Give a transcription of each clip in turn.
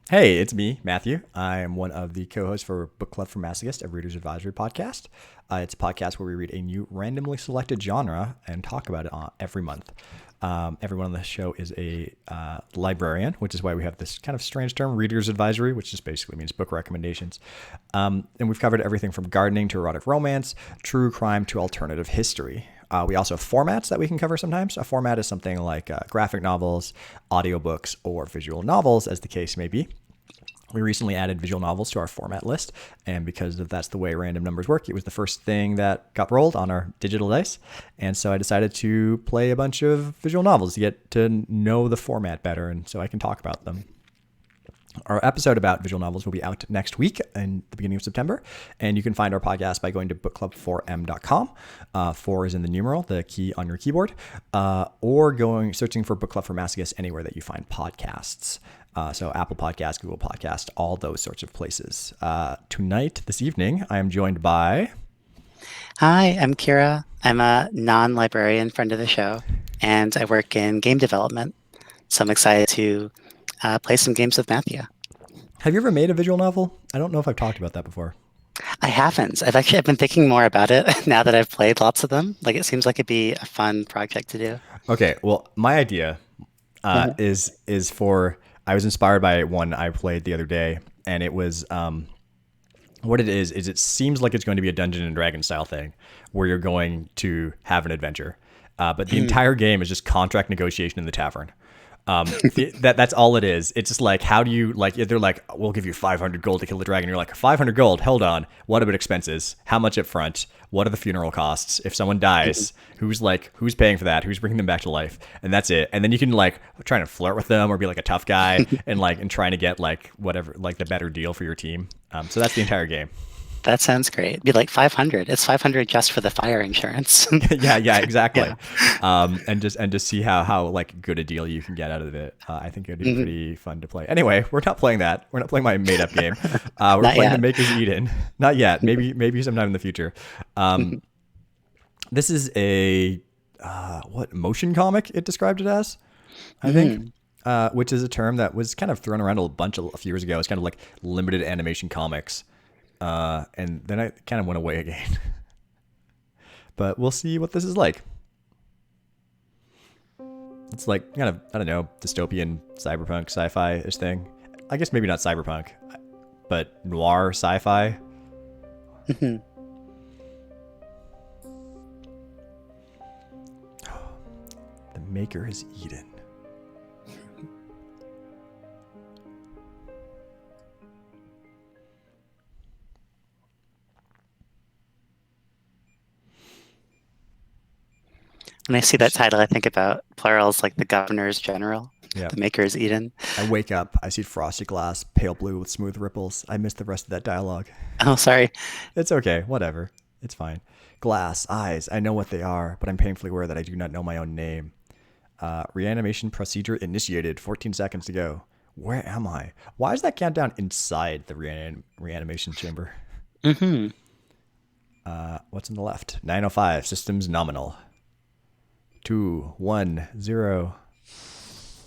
Hey, it's me, Matthew. I am one of the co-hosts for Book Club for Masochists, a reader's advisory podcast. It's a podcast where we read a new randomly selected genre and talk about it every month. Everyone on the show is a librarian, which is why we have this kind of strange term, reader's advisory, which just basically means book recommendations. And we've covered everything from gardening to erotic romance, true crime to alternative history. We also have formats that we can cover sometimes. A format is something like graphic novels, audiobooks, or visual novels, as the case may be. We recently added visual novels to our format list, and because that's the way random numbers work, it was the first thing that got rolled on our digital dice. And so I decided to play a bunch of visual novels to get to know the format better, and so I can talk about them. Our episode about visual novels will be out next week in the beginning of September, and you can find our podcast by going to bookclub4m.com. 4 is in the numeral, the key on your keyboard, or searching for Book Club for Masochists anywhere that you find podcasts. So Apple Podcasts, Google Podcasts, all those sorts of places. This evening, I am joined by... Hi, I'm Kira. I'm a non-librarian friend of the show, and I work in game development. So I'm excited to play some games with Matthew. Have you ever made a visual novel? I don't know if I've talked about that before. I haven't. I've been thinking more about it now that I've played lots of them. Like it seems like it'd be a fun project to do. Okay, well, my idea is for... I was inspired by one I played the other day, and it was what it is it seems like it's going to be a Dungeon and Dragon style thing where you're going to have an adventure, but the entire game is just contract negotiation in the tavern. That's all it is. It's just like, how do you, like, they're like, we'll give you 500 gold to kill the dragon. You're like, 500 gold, hold on, what about expenses? How much up front? What are the funeral costs? If someone dies, who's paying for that? Who's bringing them back to life? And that's it. And then you can like try to flirt with them or be like a tough guy and trying to get like whatever, like the better deal for your team. So that's the entire game. That sounds great. It'd be like 500. It's 500 just for the fire insurance. Yeah, exactly. Yeah. And just see how like good a deal you can get out of it. I think it'd be pretty fun to play. Anyway, we're not playing that. We're not playing my made up game. We're Not playing yet. The Maker's Eden. Not yet. Maybe sometime in the future. This is a what motion comic it described it as, I think. Which is a term that was kind of thrown around a few years ago. It's kind of like limited animation comics. And then I kind of went away again. But we'll see what this is like. It's like kind of, I don't know, dystopian cyberpunk sci-fi-ish thing. I guess maybe not cyberpunk, but noir sci-fi. The Maker is Eden. When I see that title, I think about plurals like the Governor's General, Yeah. the Maker's Eden. I wake up, I see frosted glass, pale blue with smooth ripples. I missed the rest of that dialogue. Oh, sorry. It's okay, whatever. It's fine. Glass, eyes, I know what they are, but I'm painfully aware that I do not know my own name. Reanimation procedure initiated, 14 seconds to go. Where am I? Why is that countdown inside the reanimation chamber? What's on the left? 9:05, systems nominal. 2, 1, 0.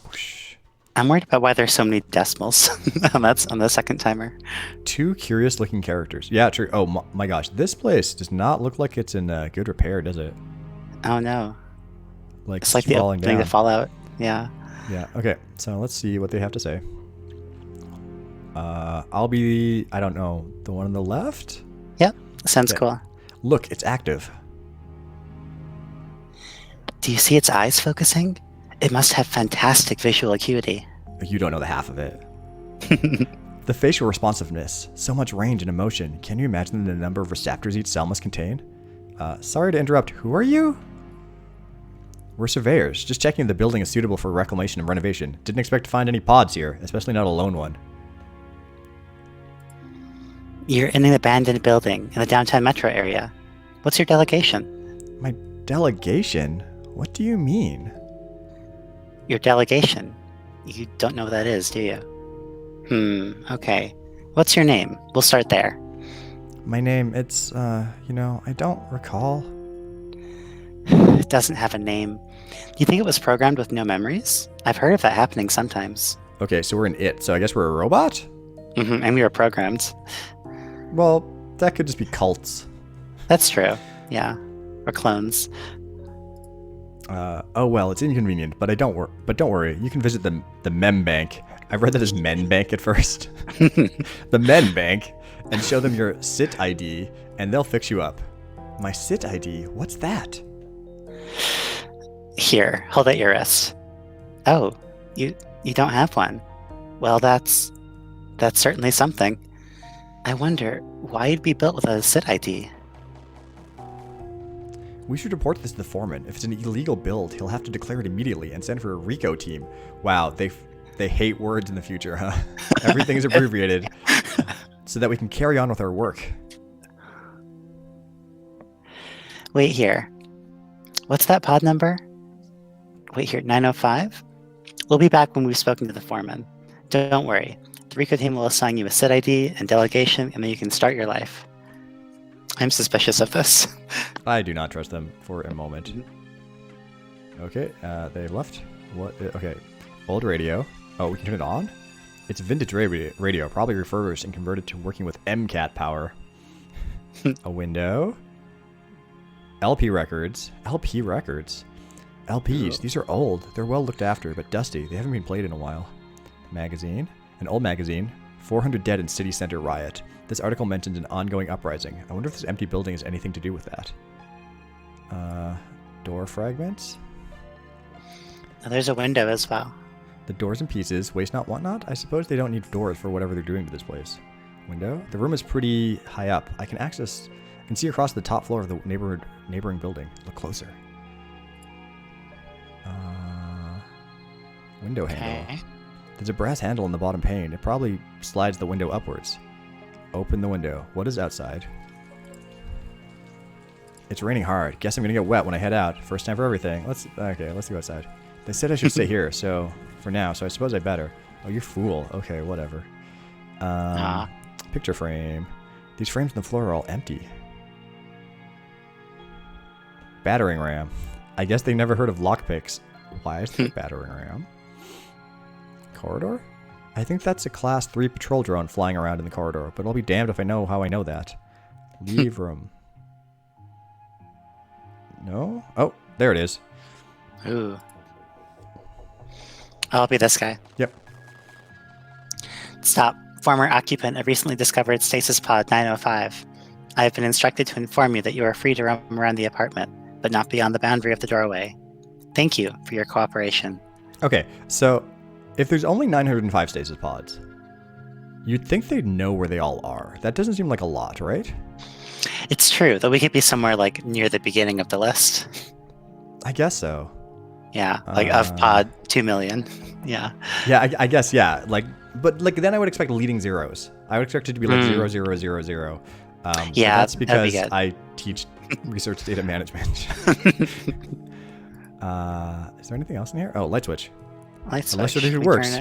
Whoosh. I'm worried about why there's so many decimals on the second timer. 2 curious looking characters. Yeah, true. Oh my gosh, this place does not look like it's in good repair, does it? Oh no. Like It's like the falling opening down. to Fallout. Yeah. Yeah, okay. So let's see what they have to say. I'll be, I don't know, the one on the left? Yep. Sounds Okay. cool. Look, it's active. Do you see its eyes focusing? It must have fantastic visual acuity. You don't know the half of it. The facial responsiveness, so much range and emotion. Can you imagine the number of receptors each cell must contain? Sorry to interrupt. Who are you? We're surveyors, just checking if the building is suitable for reclamation and renovation. Didn't expect to find any pods here, especially not a lone one. You're in an abandoned building in the downtown metro area. What's your delegation? My delegation? What do you mean? Your delegation. You don't know what that is, do you? Okay. What's your name? We'll start there. My name, it's, I don't recall. It doesn't have a name. Do you think it was programmed with no memories? I've heard of that happening sometimes. Okay, so we're in it. So I guess we're a robot? And we were programmed. Well, that could just be cults. That's true. Yeah. Or clones. Oh well, it's inconvenient, but don't worry. You can visit the Mem Bank. I read that as Men Bank at first. The Men Bank, and show them your SIT ID, and they'll fix you up. My SIT ID? What's that? Here, hold out your wrist. Oh, you don't have one. Well, that's certainly something. I wonder why you'd be built with a SIT ID. We should report this to the foreman. If it's an illegal build, he'll have to declare it immediately and send for a RICO team. Wow, they hate words in the future, huh? Everything is abbreviated so that we can carry on with our work. Wait here. What's that pod number? Wait here, 905? We'll be back when we've spoken to the foreman. Don't worry. The RICO team will assign you a SIT ID and delegation, and then you can start your life. I'm suspicious of this. I do not trust them for a moment. Okay, they've left. What? Okay, old radio. Oh, we can turn it on? It's vintage radio, probably refurbished and converted to working with MCAT power. A window. LP records. LP records. LPs. These are old. They're well looked after, but dusty. They haven't been played in a while. Magazine. An old magazine. 400 dead in city center riot. This article mentions an ongoing uprising. I wonder if this empty building has anything to do with that. Door fragments. Oh, there's a window as well. The doors in pieces. Waste not, want not? I suppose they don't need doors for whatever they're doing to this place. Window. The room is pretty high up. I can see across the top floor of the neighboring building. Look closer. Window handle. There's a brass handle in the bottom pane. It probably slides the window upwards. Open the window. What is outside? It's raining hard. Guess I'm gonna get wet when I head out. First time for everything. Let's go outside. They said I should stay here, so for now. So I suppose I better. Oh, you fool. Okay, whatever. Picture frame. These frames on the floor are all empty. Battering ram. I guess they never heard of lockpicks. Why is there a battering ram? Corridor? I think that's a class 3 patrol drone flying around in the corridor, but I'll be damned if I know how I know that. Leave room. No? Oh, there it is. Ooh. I'll be this guy. Yep. Stop. Former occupant of recently discovered stasis pod 905. I have been instructed to inform you that you are free to roam around the apartment, but not beyond the boundary of the doorway. Thank you for your cooperation. Okay, so if there's only 905 stasis pods, you'd think they'd know where they all are. That doesn't seem like a lot, right? It's true, though we could be somewhere like near the beginning of the list. I guess so. Yeah, like of pod 2 million. Yeah. Yeah, I guess, yeah. But then I would expect leading zeros. I would expect it to be like 0000. Yeah, that's because be I teach research data management. Is there anything else in here? Oh, light switch. Unless it works.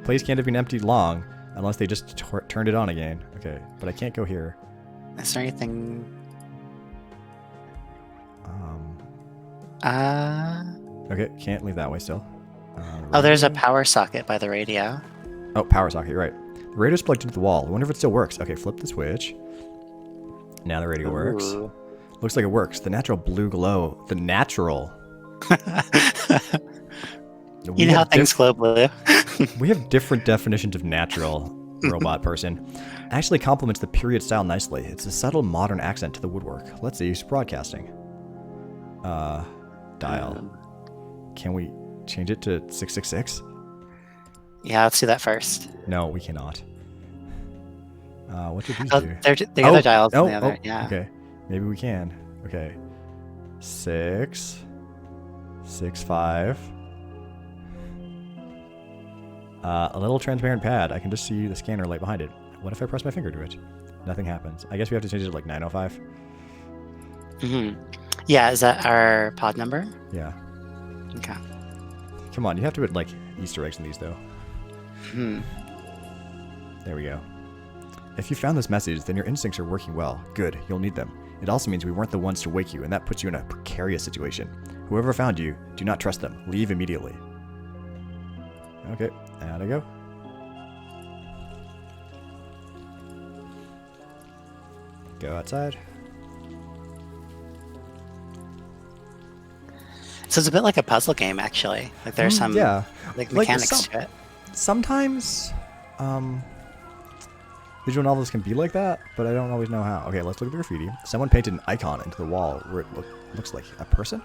Place can't have been emptied long unless they just turned it on again. Okay, but I can't go here. Is there anything? Okay, can't leave that way still. Oh, there's a power socket by the radio. Oh, power socket, you're right. The radio's plugged into the wall. I wonder if it still works. Okay, flip the switch. Now the radio works. Looks like it works. The natural blue glow. The natural. You know how things glow blue? We have different definitions of natural, robot person. Actually complements the period style nicely. It's a subtle modern accent to the woodwork. Let's see, broadcasting. Dial. Can we change it to 666? Yeah, let's do that first. No, we cannot. What did these do? They're the other dials in the other. Yeah. Okay, maybe we can. Okay, 6, 6, 5. A little transparent pad. I can just see the scanner light behind it. What if I press my finger to it? Nothing happens. I guess we have to change it to like 905. Yeah, is that our pod number? Yeah. Okay. Come on, you have to put like Easter eggs in these though. There we go. If you found this message, then your instincts are working well. Good, you'll need them. It also means we weren't the ones to wake you, and that puts you in a precarious situation. Whoever found you, do not trust them. Leave immediately. Okay, out I go. Go outside. So it's a bit like a puzzle game, actually. Like there's some Yeah. like Like, mechanics to it. sometimes visual novels can be like that, but I don't always know how. Okay, let's look at the graffiti. Someone painted an icon into the wall where it looks like a person.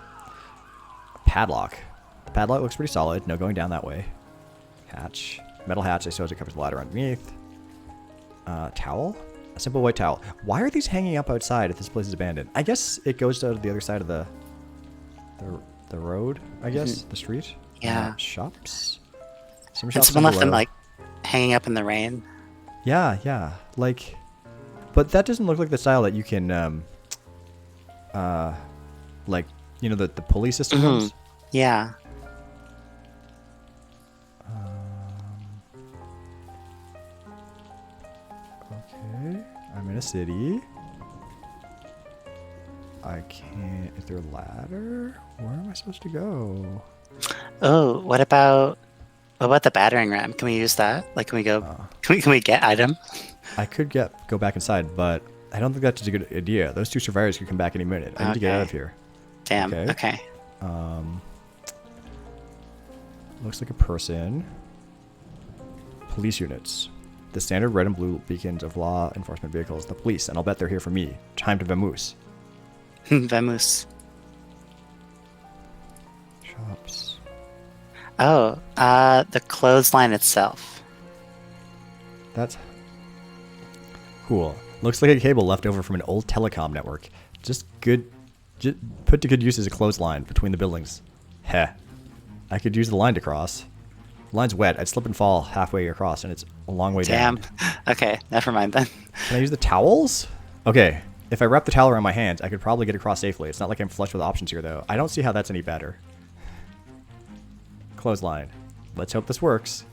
A padlock. The padlock looks pretty solid. No going down that way. Hatch. Metal hatch. I suppose it covers the ladder underneath. Towel. A simple white towel. Why are these hanging up outside if this place is abandoned? I guess it goes to the other side of the road, I guess. The street. Yeah. Shops. Some And shops someone left them below. like hanging up in the rain. Yeah. Like, but that doesn't look like the style that you can, like, you know, the pulley system ones? Yeah. Okay, I'm in a city. I can't. Is there a ladder? Where am I supposed to go? Oh, what about the battering ram? Can we use that? Like, can we go? Can we get item? I could go back inside, but I don't think that's a good idea. Those two survivors could come back any minute. I need to get out of here. Damn. Okay. Looks like a person. Police units. The standard red and blue beacons of law enforcement vehicles. The police, and I'll bet they're here for me. Time to vamoose. Vamoose. Shops. Oh, the clothesline itself. That's cool. Looks like a cable left over from an old telecom network. Just put to good use as a clothesline between the buildings. Heh. I could use the line to cross. The line's wet. I'd slip and fall halfway across, and it's a long way down. Damn. Okay, never mind then. Can I use the towels? Okay. If I wrap the towel around my hands, I could probably get across safely. It's not like I'm flush with options here, though. I don't see how that's any better. Clothesline. Let's hope this works.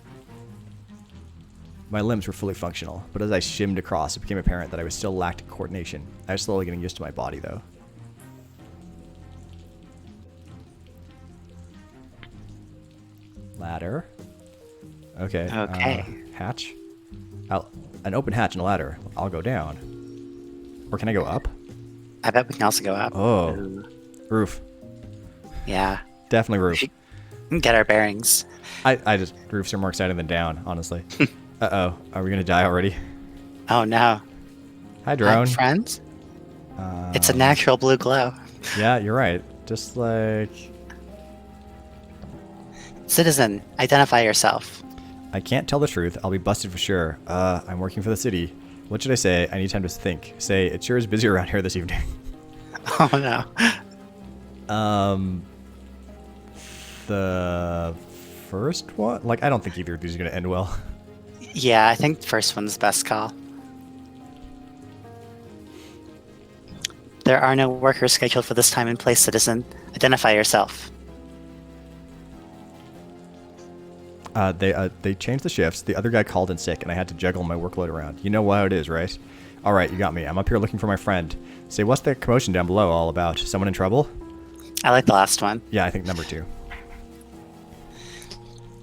My limbs were fully functional, but as I shimmed across, it became apparent that I was still lacked coordination. I was slowly getting used to my body, though. Ladder. Okay. Okay. Hatch. An open hatch and a ladder. I'll go down. Or can I go up? I bet we can also go up. Oh. Ooh. Roof. Yeah. Definitely roof. We should get our bearings. I just, roofs are more exciting than down, honestly. Uh-oh. Are we going to die already? Oh no. Hi, drone. Hi, friends. It's a natural blue glow. Yeah, you're right. Just like... Citizen, identify yourself. I can't tell the truth. I'll be busted for sure. I'm working for the city. What should I say? I need time to think. Say, it sure is busy around here this evening. Oh no. The first one? Like, I don't think either of these are going to end well. Yeah, I think the first one's the best call. There are no workers scheduled for this time and place, citizen. Identify yourself. They changed the shifts. The other guy called in sick, and I had to juggle my workload around. You know how it is, right? All right, you got me. I'm up here looking for my friend. Say, what's the commotion down below all about? Someone in trouble? I like the last one. Yeah, I think number 2.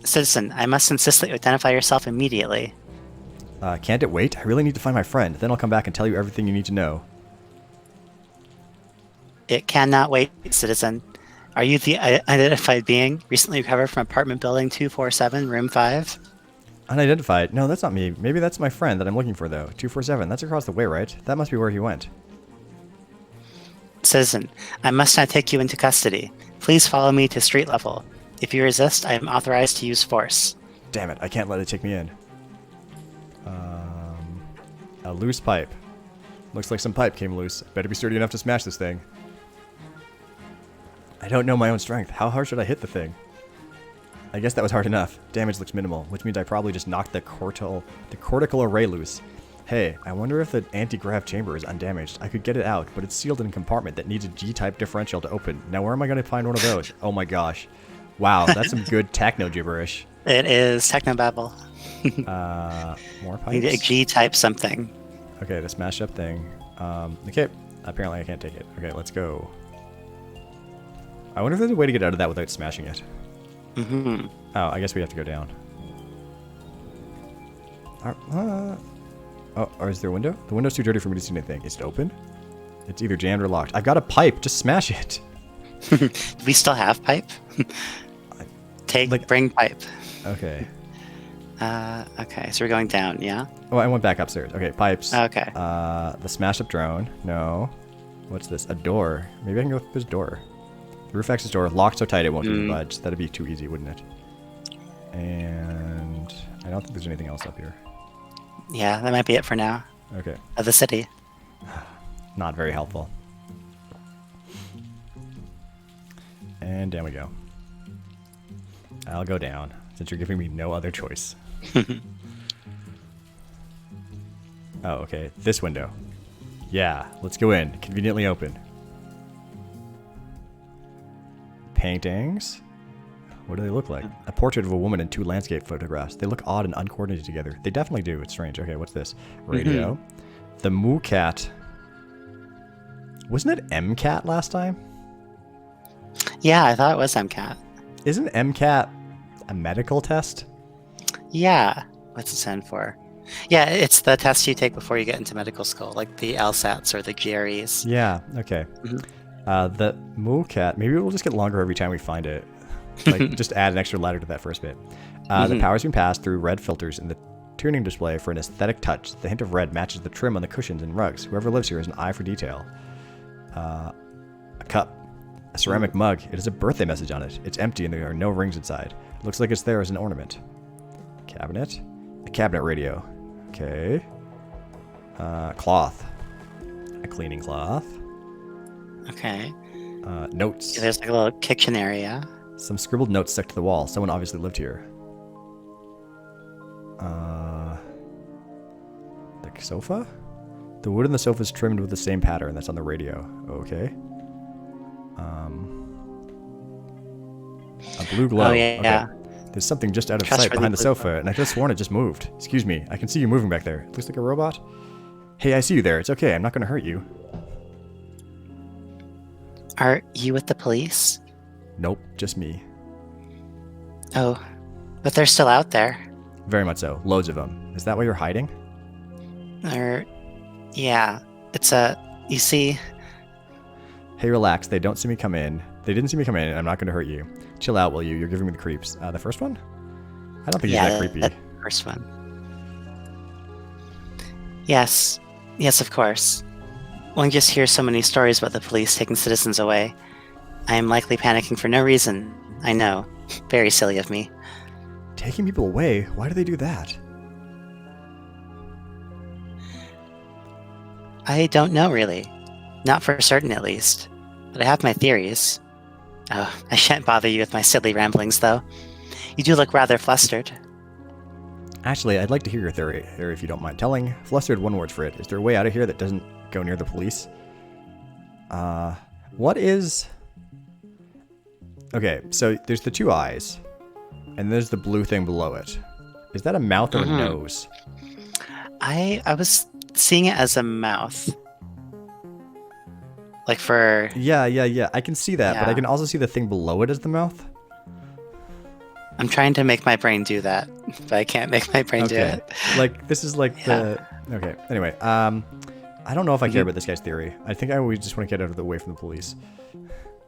Citizen, I must insist that you identify yourself immediately. Can't it wait? I really need to find my friend. Then I'll come back and tell you everything you need to know. It cannot wait, citizen. Are you the identified being recently recovered from apartment building 247, room 5? Unidentified? No, that's not me. Maybe that's my friend that I'm looking for, though. 247. That's across the way, right? That must be where he went. Citizen, I must now take you into custody. Please follow me to street level. If you resist, I am authorized to use force. Damn it, I can't let it take me in. A loose pipe. Looks like some pipe came loose. Better be sturdy enough to smash this thing. I don't know my own strength. How hard should I hit the thing? I guess that was hard enough. Damage looks minimal, which means I probably just knocked the cortical array loose. Hey, I wonder if the anti-grav chamber is undamaged. I could get it out, but it's sealed in a compartment that needs a G-type differential to open. Now where am I going to find one of those? Oh my gosh. Wow, that's some good techno gibberish. It is technobabble. More You need a pipes? G-type something. Okay, the smash up thing. Okay, apparently I can't take it. Okay, let's go. I wonder if there's a way to get out of that without smashing it. Mm-hmm. Oh, I guess we have to go down. Oh, or is there a window? The window's too dirty for me to see anything. Is it open? It's either jammed or locked. I've got a pipe. Just smash it. We still have pipe? Bring pipe. Okay. Okay, so we're going down, yeah? Oh, I went back upstairs. Okay, pipes. Okay. The smashed up drone. No. What's this? A door. Maybe I can go through this door. The roof access door. Locked so tight it won't even budge. That'd be too easy, wouldn't it? And I don't think there's anything else up here. Yeah, that might be it for now. Okay. Of the city. Not very helpful. And down we go. I'll go down, since you're giving me no other choice. Oh, okay. This window. Yeah, let's go in. Conveniently open. Paintings. What do they look like? A portrait of a woman and 2 landscape photographs. They look odd and uncoordinated together. They definitely do. It's strange. Okay, what's this? Radio. The Moo Cat. Wasn't it MCAT last time? Yeah, I thought it was MCAT. Isn't MCAT a medical test? Yeah. What's it stand for? Yeah, it's the test you take before you get into medical school, like the LSATs or the GREs. Yeah, okay. The Moo Cat, maybe it will just get longer every time we find it. Like, just add an extra letter to that first bit. The power's been passed through red filters in the tuning display for an aesthetic touch. The hint of red matches the trim on the cushions and rugs. Whoever lives here has an eye for detail. A cup. A ceramic mug. It has a birthday message on it. It's empty and there are no rings inside. It looks like it's there as an ornament. Cabinet. A cabinet radio. Okay. Cloth. A cleaning cloth. Okay. Notes. Yeah, there's like a little kitchen area. Some scribbled notes stuck to the wall. Someone obviously lived here. The sofa? The wood on the sofa is trimmed with the same pattern that's on the radio. Okay. A blue glow. Oh, yeah. Okay. There's something just out of sight behind the sofa, and I could have sworn it just moved. Excuse me. I can see you moving back there. It looks like a robot. Hey, I see you there. It's okay. I'm not going to hurt you. Are you with the police? Nope, just me. Oh, but they're still out there. Very much so. Loads of them. Is that why you're hiding? Yeah. You see... Hey, relax. They don't see me come in. They didn't see me come in, and I'm not going to hurt you. Chill out, will you? You're giving me the creeps. The first one? I don't think he's that creepy. The first one. Yes. Yes, of course. One just hears so many stories about the police taking citizens away. I am likely panicking for no reason. I know. Very silly of me. Taking people away? Why do they do that? I don't know, really. Not for certain, at least. But I have my theories. Oh, I shan't bother you with my silly ramblings, though. You do look rather flustered. Actually, I'd like to hear your theory, if you don't mind telling. Flustered, one word for it. Is there a way out of here that doesn't go near the police? What is... Okay, so there's the 2 eyes, and there's the blue thing below it. Is that a mouth or a nose? I was seeing it as a mouth. Like for... Yeah. I can see that, but I can also see the thing below it as the mouth. I'm trying to make my brain do that, but I can't make my brain do it. Like, this is like the... Okay, anyway. I don't know if I care about this guy's theory. I think we just want to get out of the way from the police.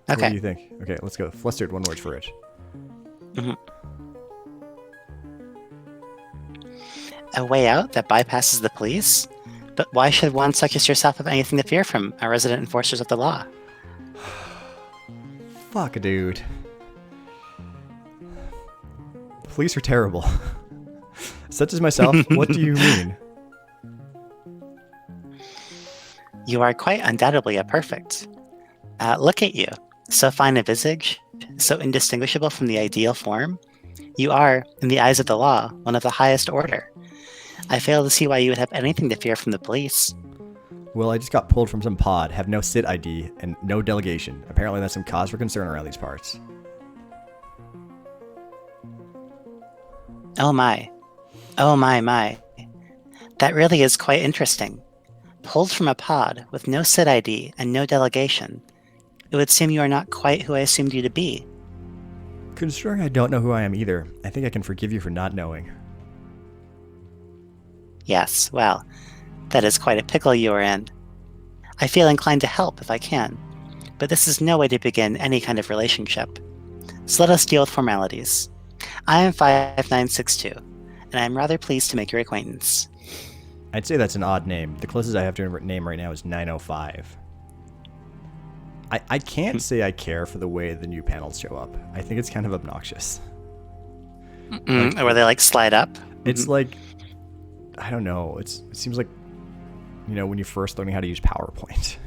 Okay. What do you think? Okay, let's go. Flustered, one word for it. A way out that bypasses the police? But why should one such as yourself have anything to fear from our resident enforcers of the law? Fuck, dude. Police are terrible. Such as myself, what do you mean? You are quite undoubtedly a perfect. Look at you. So fine a visage, so indistinguishable from the ideal form. You are, in the eyes of the law, one of the highest order. I fail to see why you would have anything to fear from the police. Well, I just got pulled from some pod, have no SIT ID, and no delegation. Apparently that's some cause for concern around these parts. Oh my. Oh my. That really is quite interesting. Pulled from a pod with no SIT ID and no delegation. It would seem you are not quite who I assumed you to be. Considering I don't know who I am either, I think I can forgive you for not knowing. Yes, well, that is quite a pickle you are in. I feel inclined to help if I can, but this is no way to begin any kind of relationship. So let us deal with formalities. I am 5962, and I am rather pleased to make your acquaintance. I'd say that's an odd name. The closest I have to a name right now is 905. I can't say I care for the way the new panels show up. I think it's kind of obnoxious. Where they like slide up? It's like, I don't know. It seems like, when you're first learning how to use PowerPoint.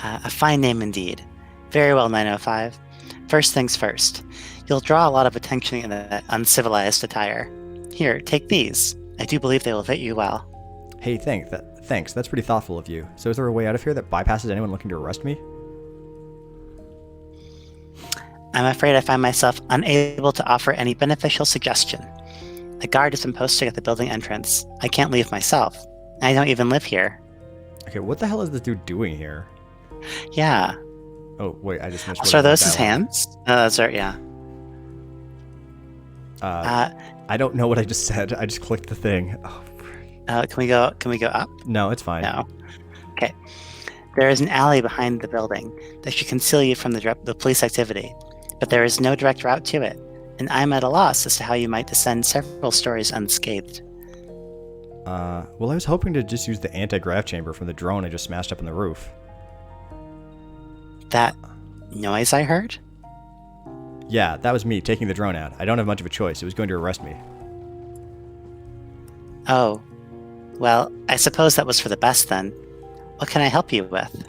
A fine name indeed. Very well, 905. First things first. You'll draw a lot of attention in that uncivilized attire. Here, take these. I do believe they will fit you well. Hey, thanks. That's pretty thoughtful of you. So is there a way out of here that bypasses anyone looking to arrest me? I'm afraid I find myself unable to offer any beneficial suggestion. A guard has been posted at the building entrance. I can't leave myself. I don't even live here. Okay, what the hell is this dude doing here? Yeah. Oh, wait, I just missed. So are those his hands? Those are, yeah. I don't know what I just said. I just clicked the thing. Oh, Can we go up? no, it's fine. No. Okay. There is an alley behind the building that should conceal you from the police activity, but there is no direct route to it, and I'm at a loss as to how you might descend several stories unscathed. Well, I was hoping to just use the anti-grav chamber from the drone I just smashed up in the roof. That noise I heard? Yeah, that was me taking the drone out. I don't have much of a choice. It was going to arrest me. Oh. Well, I suppose that was for the best then. What can I help you with?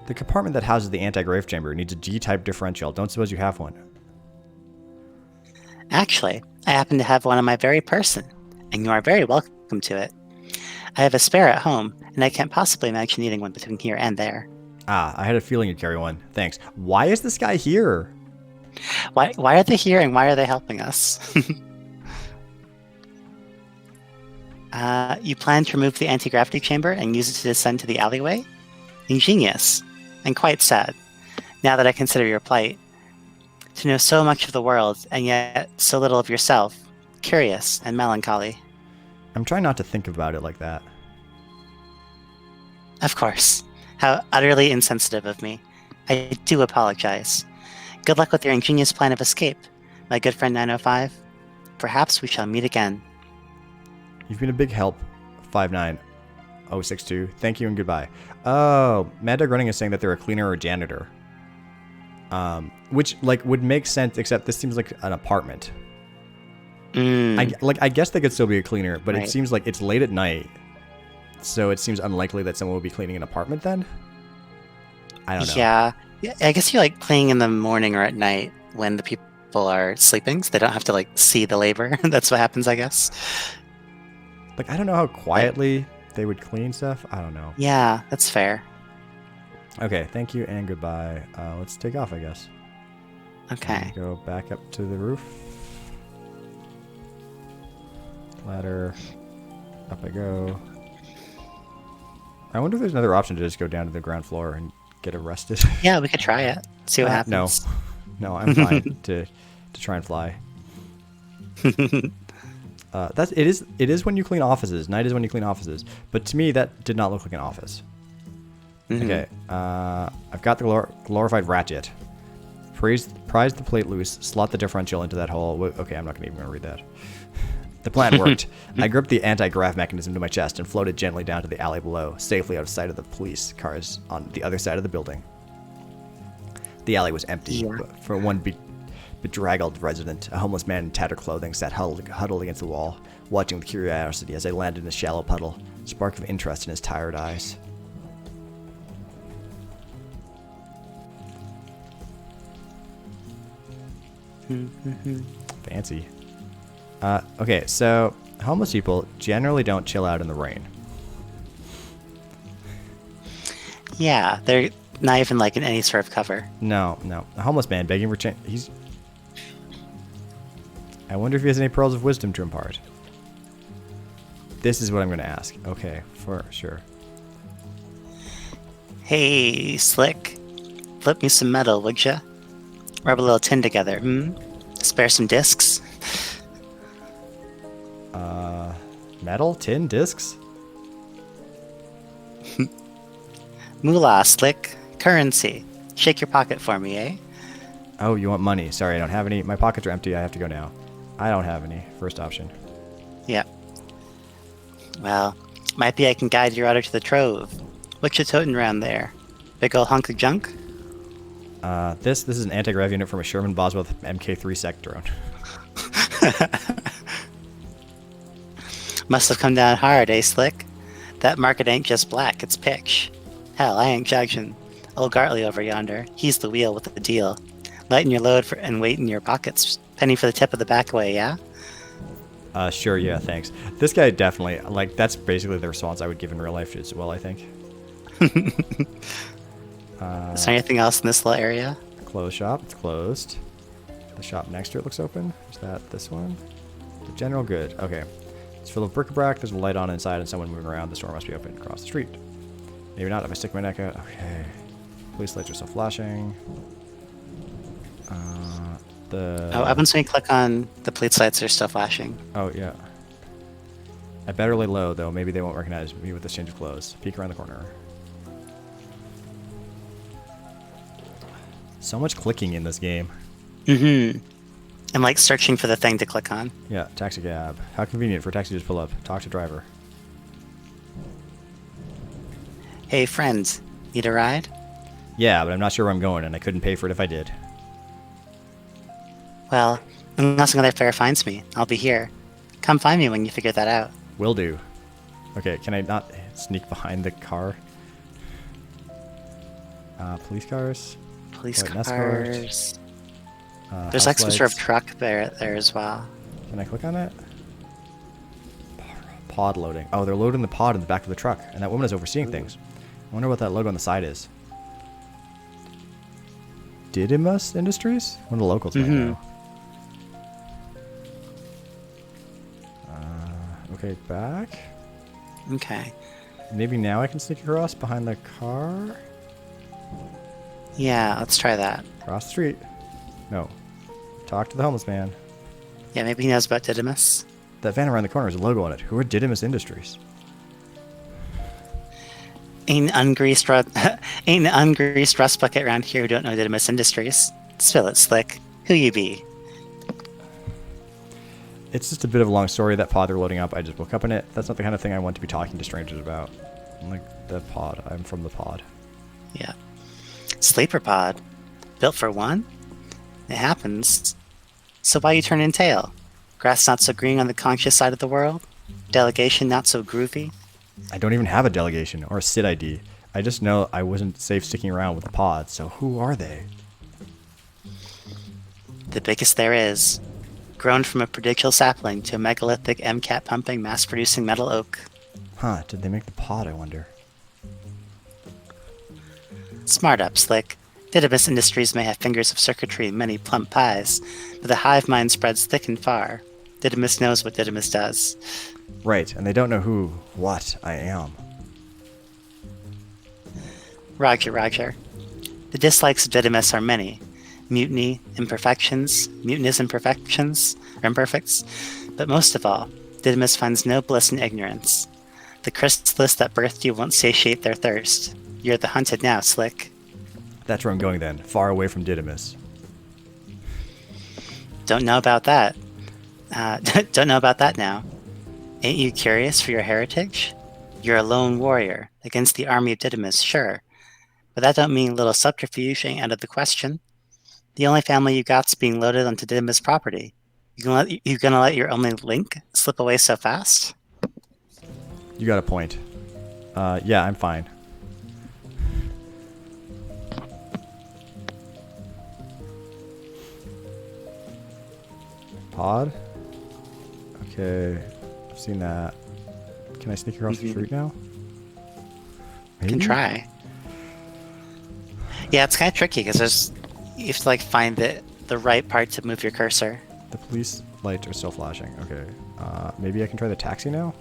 The compartment that houses the anti-grav chamber needs a G-type differential. Don't suppose you have one? Actually, I happen to have one on my very person, and you are very welcome to it. I have a spare at home, and I can't possibly imagine needing one between here and there. Ah, I had a feeling you'd carry one. Thanks. Why is this guy here? Why are they here, and why are they helping us? You plan to remove the anti-gravity chamber and use it to descend to the alleyway? Ingenious, and quite sad, now that I consider your plight. To know so much of the world, and yet so little of yourself. Curious and melancholy. I'm trying not to think about it like that. Of course. How utterly insensitive of me. I do apologize. Good luck with your ingenious plan of escape, my good friend 905. Perhaps we shall meet again. You've been a big help, 59062. Thank you and goodbye. Oh, Mad Dog Running is saying that they're a cleaner or janitor. Which, would make sense, except this seems like an apartment. I guess they could still be a cleaner, but Right. It seems like it's late at night. So it seems unlikely that someone would be cleaning an apartment then? I don't know. Yeah, I guess you cleaning in the morning or at night when the people are sleeping, so they don't have to see the labor. That's what happens, I guess. I don't know how quietly they would clean stuff. I don't know. Yeah, that's fair. Okay, thank you and goodbye. Let's take off, I guess. Okay. Go back up to the roof. Ladder. Up I go. I wonder if there's another option to just go down to the ground floor and get arrested. Yeah, we could try it. See what happens. No, I'm fine to try and fly. It is when you clean offices. Night is when you clean offices. But to me, that did not look like an office. Mm-hmm. Okay, I've got the glorified ratchet. Prise the plate loose. Slot the differential into that hole. Okay, I'm not even going to read that. The plan worked. I gripped the anti-grav mechanism to my chest and floated gently down to the alley below, safely out of sight of the police cars on the other side of the building. The alley was empty. But for one bedraggled resident, a homeless man in tattered clothing sat huddled against the wall, watching with curiosity as I landed in a shallow puddle, a spark of interest in his tired eyes. Fancy. Okay, so homeless people generally don't chill out in the rain. Yeah, they're not even in any sort of cover. No. A homeless man begging for change. I wonder if he has any pearls of wisdom to impart. This is what I'm going to ask. Okay, for sure. Hey, Slick. Flip me some metal, would ya? Rub a little tin together, Spare some discs? Metal, tin, discs. Moolah, Slick. Currency. Shake your pocket for me, eh? Oh, you want money? Sorry, I don't have any. My pockets are empty. I have to go now. I don't have any. First option. Yep. Well, might be I can guide you out to the trove. What you toting around there? Big ol' hunk of junk? This is an anti-grav unit from a Sherman Bosworth MK3 sec drone. Must have come down hard, eh, Slick? That market ain't just black, it's pitch. Hell, I ain't judging. Old Gartley over yonder, he's the wheel with the deal. Lighten your load and weight in your pockets. Penny for the tip of the back way, yeah? Sure, yeah, thanks. This guy definitely, like, that's basically the response I would give in real life as well, I think. Is there anything else in this little area? Clothes shop, it's closed. The shop next to it looks open. Is that this one? The general good, okay. It's full of bric-a-brac, there's a light on inside and someone moving around. The store must be open across the street. Maybe not if I stick my neck out. Okay. Police lights are still flashing. Oh, up once we click on the police lights are still flashing. Oh, yeah. I better lay low, though. Maybe they won't recognize me with this change of clothes. Peek around the corner. So much clicking in this game. Mm-hmm. I'm like searching for the thing to click on. Yeah, taxi cab. How convenient for a taxi to just pull up. Talk to driver. Hey, friend. Need a ride? Yeah, but I'm not sure where I'm going, and I couldn't pay for it if I did. Well, unless another fare finds me, I'll be here. Come find me when you figure that out. Will do. Okay, can I not sneak behind the car? Police cars. Police White cars. Escort. There's House like some sort of lights. truck there as well. Can I click on it? Pod loading. Oh, they're loading the pod in the back of the truck, and that woman is overseeing things. I wonder what that logo on the side is. Didymus Industries? One of the locals might know. Okay, back. Okay. Maybe now I can sneak across behind the car? Yeah, let's try that. Cross the street. No. Talk to the homeless man. Yeah, maybe he knows about Didymus. That van around the corner has a logo on it. Who are Didymus Industries? Ain't an ungreased rust bucket around here who don't know Didymus Industries. Spill it, Slick. Who you be? It's just a bit of a long story. That pod they're loading up, I just woke up in it. That's not the kind of thing I want to be talking to strangers about. I'm like, the pod. I'm from the pod. Yeah. Sleeper pod. Built for one? It happens. So why you turn in tail? Grass not so green on the conscious side of the world? Delegation not so groovy? I don't even have a delegation or a SID ID. I just know I wasn't safe sticking around with the pod, so who are they? The biggest there is. Grown from a prodigal sapling to a megalithic MCAT pumping mass-producing metal oak. Huh, did they make the pod, I wonder? Smart up, Slick. Didymus Industries may have fingers of circuitry and many plump pies, but the hive mind spreads thick and far. Didymus knows what Didymus does. Right, and they don't know what I am. Roger, Roger. The dislikes of Didymus are many. Mutiny, imperfections, mutinous imperfections, or imperfects. But most of all, Didymus finds no bliss in ignorance. The chrysalis that birthed you won't satiate their thirst. You're the hunted now, Slick. That's where I'm going then, far away from Didymus. Don't know about that. Don't know about that now. Ain't you curious for your heritage? You're a lone warrior, against the army of Didymus, sure. But that don't mean little subterfuge ain't out of the question. The only family you got's being loaded onto Didymus property. You gonna let your only link slip away so fast? You got a point. Yeah, I'm fine. Pod? Okay, I've seen that. Can I sneak across the street now? Maybe? Can try. Yeah, it's kind of tricky because you have to like find the right part to move your cursor. The police lights are still flashing. Okay, maybe I can try the taxi now.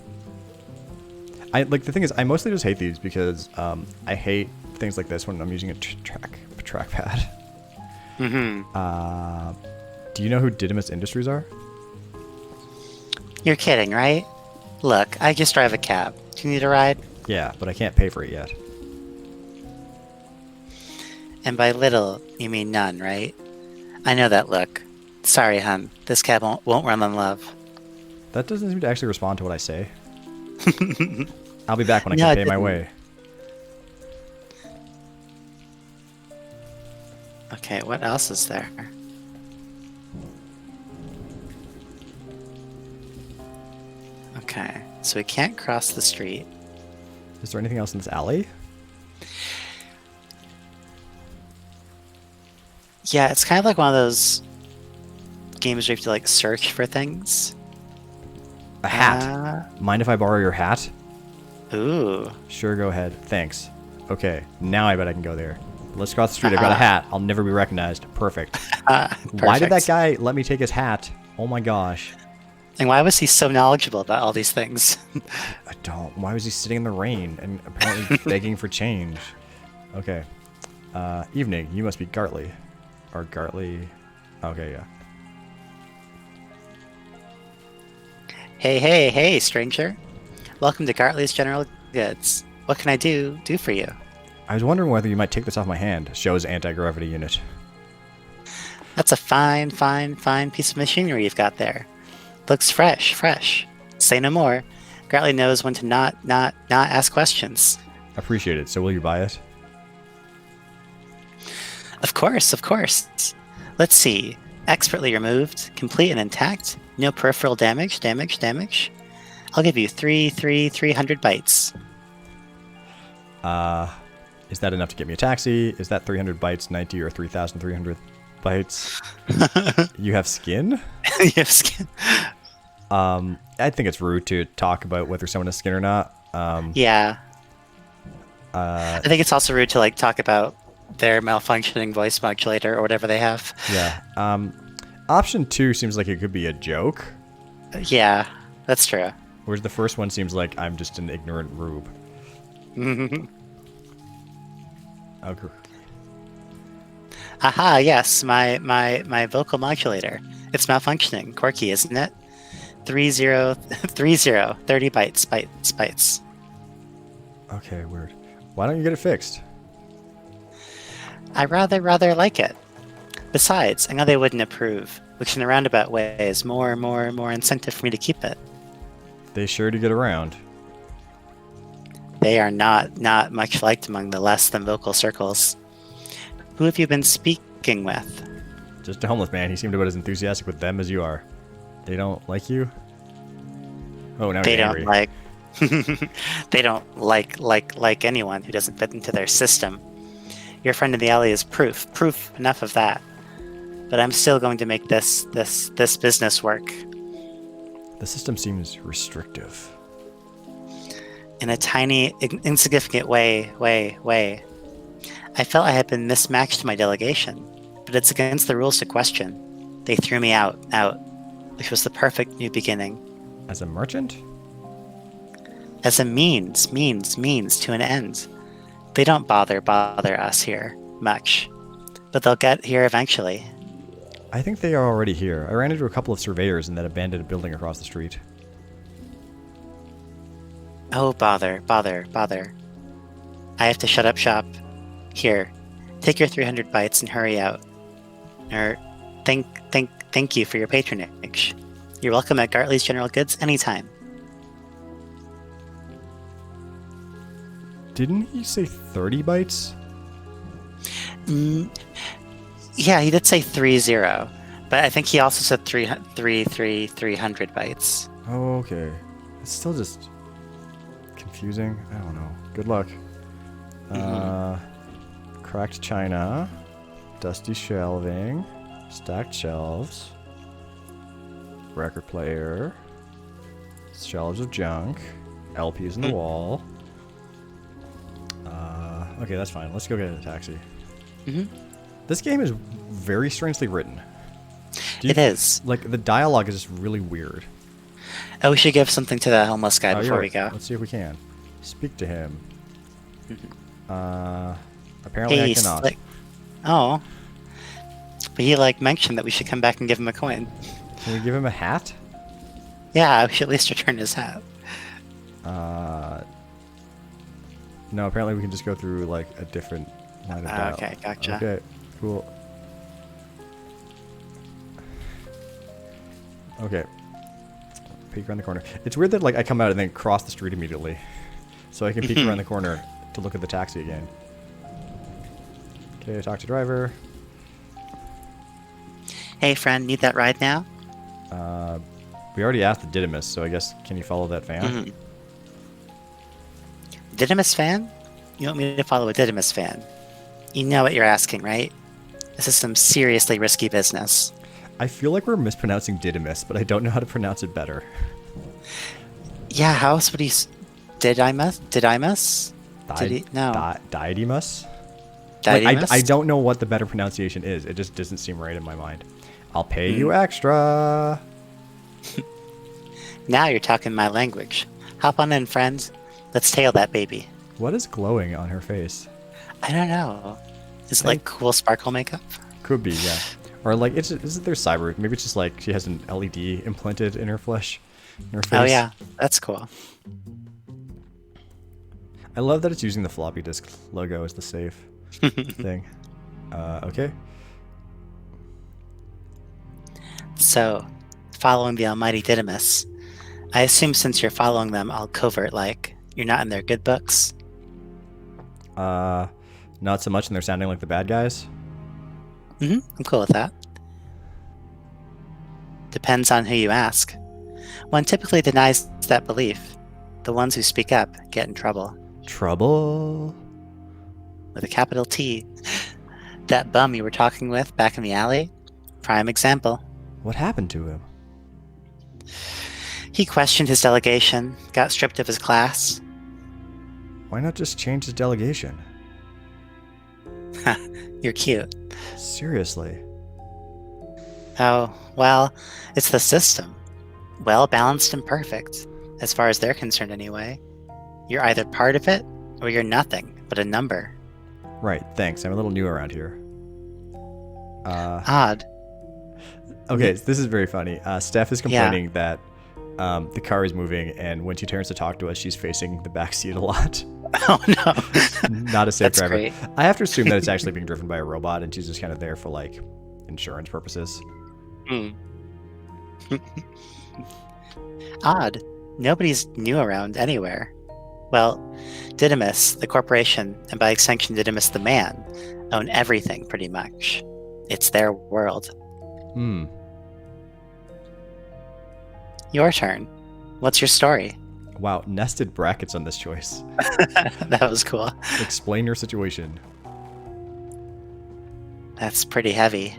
The thing is, I mostly just hate these because I hate things like this when I'm using a trackpad. Mm-hmm. Do you know who Didymus Industries are? You're kidding, right? Look, I just drive a cab. Do you need a ride? Yeah, but I can't pay for it yet. And by little, you mean none, right? I know that look. Sorry, hun. This cab won't run on love. That doesn't seem to actually respond to what I say. I'll be back when I No, can it pay my didn't. way. Okay, what else is there? Okay, so we can't cross the street. Is there anything else in this alley? Yeah, it's kind of like one of those games where you have to like search for things. A hat. Mind if I borrow your hat? Ooh. Sure, go ahead. Thanks. Okay, now I bet I can go there. Let's cross the street. I've got a hat. I'll never be recognized. Perfect. Why did that Perfect. guy let me take his hat? Oh my gosh. And why was he so knowledgeable about all these things? I don't. Why was he sitting in the rain and apparently begging for change? Okay. Evening. You must be Gartley. Or Gartley. Okay, yeah. Hey, stranger. Welcome to Gartley's General Goods. What can I do for you? I was wondering whether you might take this off my hand. Shows anti-gravity unit. That's a fine piece of machinery you've got there. Looks fresh. Say no more. Gartley knows when to not ask questions. Appreciate it. So will you buy it? Of course. Let's see. Expertly removed, complete and intact, no peripheral damage. I'll give you 300 bytes. Is that enough to get me a taxi? Is that 300 bytes 90 or 3,300 bytes? You have skin? You have skin. I think it's rude to talk about whether someone has skin or not. Yeah. I think it's also rude to like talk about their malfunctioning voice modulator or whatever they have. Yeah. Option 2 seems like it could be a joke. Yeah, that's true. Whereas the first one seems like I'm just an ignorant rube. Okay. Aha, yes, my vocal modulator. It's malfunctioning. Quirky, isn't it? 30 bytes. Okay, weird. Why don't you get it fixed? I rather like it. Besides, I know they wouldn't approve, which in a roundabout way is more incentive for me to keep it. They sure do get around. They are not much liked among the less than vocal circles. Who have you been speaking with? Just a homeless man. He seemed about as enthusiastic with them as you are. They don't like you? Oh, now They you're don't angry. like. They don't like anyone who doesn't fit into their system. Your friend in the alley is proof enough of that. But I'm still going to make this business work. The system seems restrictive. In a tiny, insignificant way. I felt I had been mismatched to my delegation, but it's against the rules to question. They threw me out, which was the perfect new beginning. As a merchant? As a means to an end. They don't bother us here much, but they'll get here eventually. I think they are already here. I ran into a couple of surveyors in that abandoned building across the street. Oh, bother. I have to shut up shop. Here, take your 300 bytes and hurry out. Thank you for your patronage. You're welcome at Gartley's General Goods anytime. Didn't he say 30 bytes? Yeah, he did say 30, but I think he also said 300 bytes. Oh, okay. It's still just confusing. I don't know. Good luck. Cracked china, dusty shelving, stacked shelves, record player, shelves of junk, LPs in the wall. Okay, that's fine. Let's go get a taxi. This game is very strangely written. It is. Like, the dialogue is just really weird. Oh, we should give something to the homeless guy before we go. Let's see if we can. Speak to him. Apparently I cannot. Oh. But he, mentioned that we should come back and give him a coin. Can we give him a hat? Yeah, we should at least return his hat. No, apparently we can just go through like a different line of dialogue. Okay, gotcha. Okay, cool. Okay. Peek around the corner. It's weird that like I come out and then cross the street immediately. So I can peek around the corner to look at the taxi again. Okay, talk to driver. Hey, friend, need that ride now? We already asked the Didymus, so I guess can you follow that fan? Mm-hmm. Didymus fan? You want me to follow a Didymus fan? You know what you're asking, right? This is some seriously risky business. I feel like we're mispronouncing Didymus, but I don't know how to pronounce it better. Yeah, how else would he... Didymus? No. Didymus? Didymus? Like, I don't know what the better pronunciation is. It just doesn't seem right in my mind. I'll pay you extra. Now you're talking my language. Hop on in, friends. Let's tail that baby. What is glowing on her face? I don't know. Is it like cool sparkle makeup? Could be, yeah. Or like, isn't there cyber? Maybe it's just like she has an LED implanted in her flesh, in her face. Oh yeah, that's cool. I love that it's using the floppy disk logo as the save thing. Okay. So, following the almighty Didymus, I assume since you're following them all covert-like, you're not in their good books? Not so much, and they're sounding like the bad guys. I'm cool with that. Depends on who you ask. One typically denies that belief. The ones who speak up get in trouble. Trouble? With a capital T. That bum you were talking with back in the alley? Prime example. What happened to him? He questioned his delegation, got stripped of his class. Why not just change his delegation? You're cute. Seriously. Oh, well, it's the system. Well balanced and perfect, as far as they're concerned anyway. You're either part of it, or you're nothing but a number. Right, thanks. I'm a little new around here. Odd. Okay, this is very funny. Steph is complaining that the car is moving, and when she turns to talk to us, she's facing the back seat a lot. Oh no. Not a safe That's driver. great. I have to assume that it's actually being driven by a robot, and she's just kind of there for like insurance purposes. Odd. Nobody's new around anywhere. Well, Didymus, the corporation, and by extension Didymus the man, own everything pretty much. It's their world. Your turn. What's your story? Wow, nested brackets on this choice. That was cool. Explain your situation. That's pretty heavy.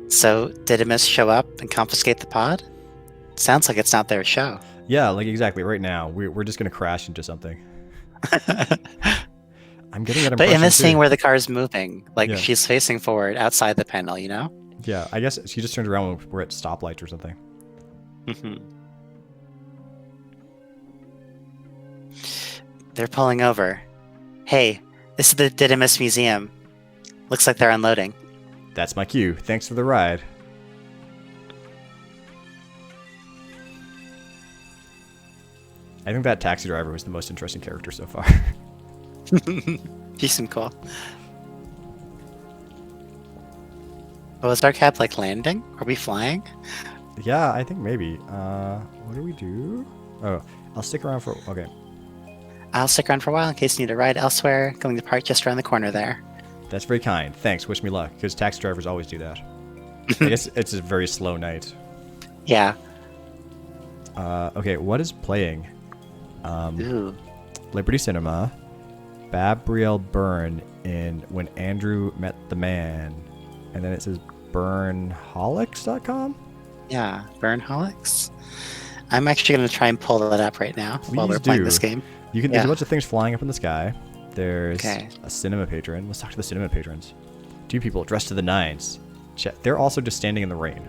So, Didymus show up and confiscate the pod? Sounds like it's not their show. Yeah, like exactly. Right now, we're just gonna crash into something. I'm getting that impression. But in this too. scene where the car is moving, like Yeah. she's facing forward outside the panel, you know? Yeah, I guess she just turned around when we're at stoplights or something. They're pulling over. Hey, this is the Didymus Museum. Looks like they're unloading. That's my cue. Thanks for the ride. I think that taxi driver was the most interesting character so far. He seemed cool. Oh, is our cab like landing? Are we flying? Yeah, I think maybe. What do we do? Oh, I'll stick around for... Okay. I'll stick around for a while in case you need a ride elsewhere. Going to park just around the corner there. That's very kind. Thanks. Wish me luck, because taxi drivers always do that. I guess it's a very slow night. Yeah. Okay, what is playing? Ooh. Liberty Cinema. Gabriel Byrne in When Andrew Met the Man. And then it says burnholics.com? Yeah, Burnholics. I'm actually going to try and pull that up right now while we're playing this game. You can. Yeah. There's a bunch of things flying up in the sky. There's Okay. a cinema patron. Let's talk to the cinema patrons. 2 people dressed to the nines. They're also just standing in the rain.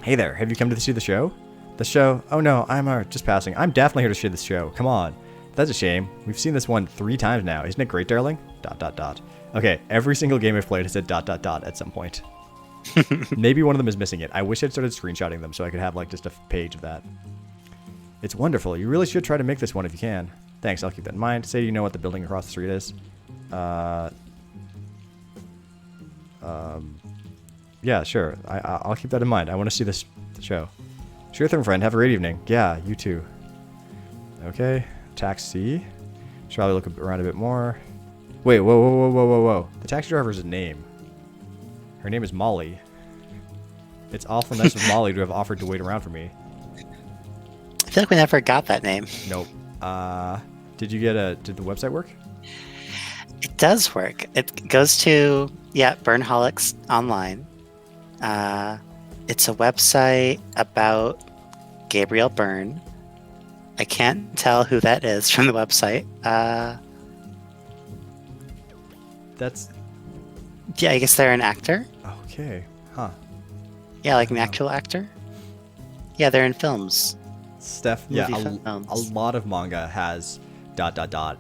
Hey there, have you come to see the show? The show? Oh no, I'm just passing. I'm definitely here to see the show. Come on. That's a shame. We've seen this one 3 times now. Isn't it great, darling? ... Okay, every single game I've played has said ... at some point. Maybe one of them is missing it. I wish I'd started screenshotting them so I could have like just a page of that. It's wonderful. You really should try to make this one if you can. Thanks, I'll keep that in mind. Say you know what the building across the street is. Yeah, sure. I'll keep that in mind. I want to see this show. Sure thing, friend. Have a great evening. Yeah, you too. Okay. Taxi. Should probably look around a bit more. Wait, whoa. The taxi driver's name. Her name is Molly. It's awful nice of Molly to have offered to wait around for me. I feel like we never got that name. Nope. Did the website work? It does work. It goes to, Burnholics Online. It's a website about Gabriel Byrne. I can't tell who that is from the website. Yeah, I guess they're an actor. Okay. Huh. Yeah, like an actual actor. Yeah, they're in films. Steph, Movie a films. lot of manga has ...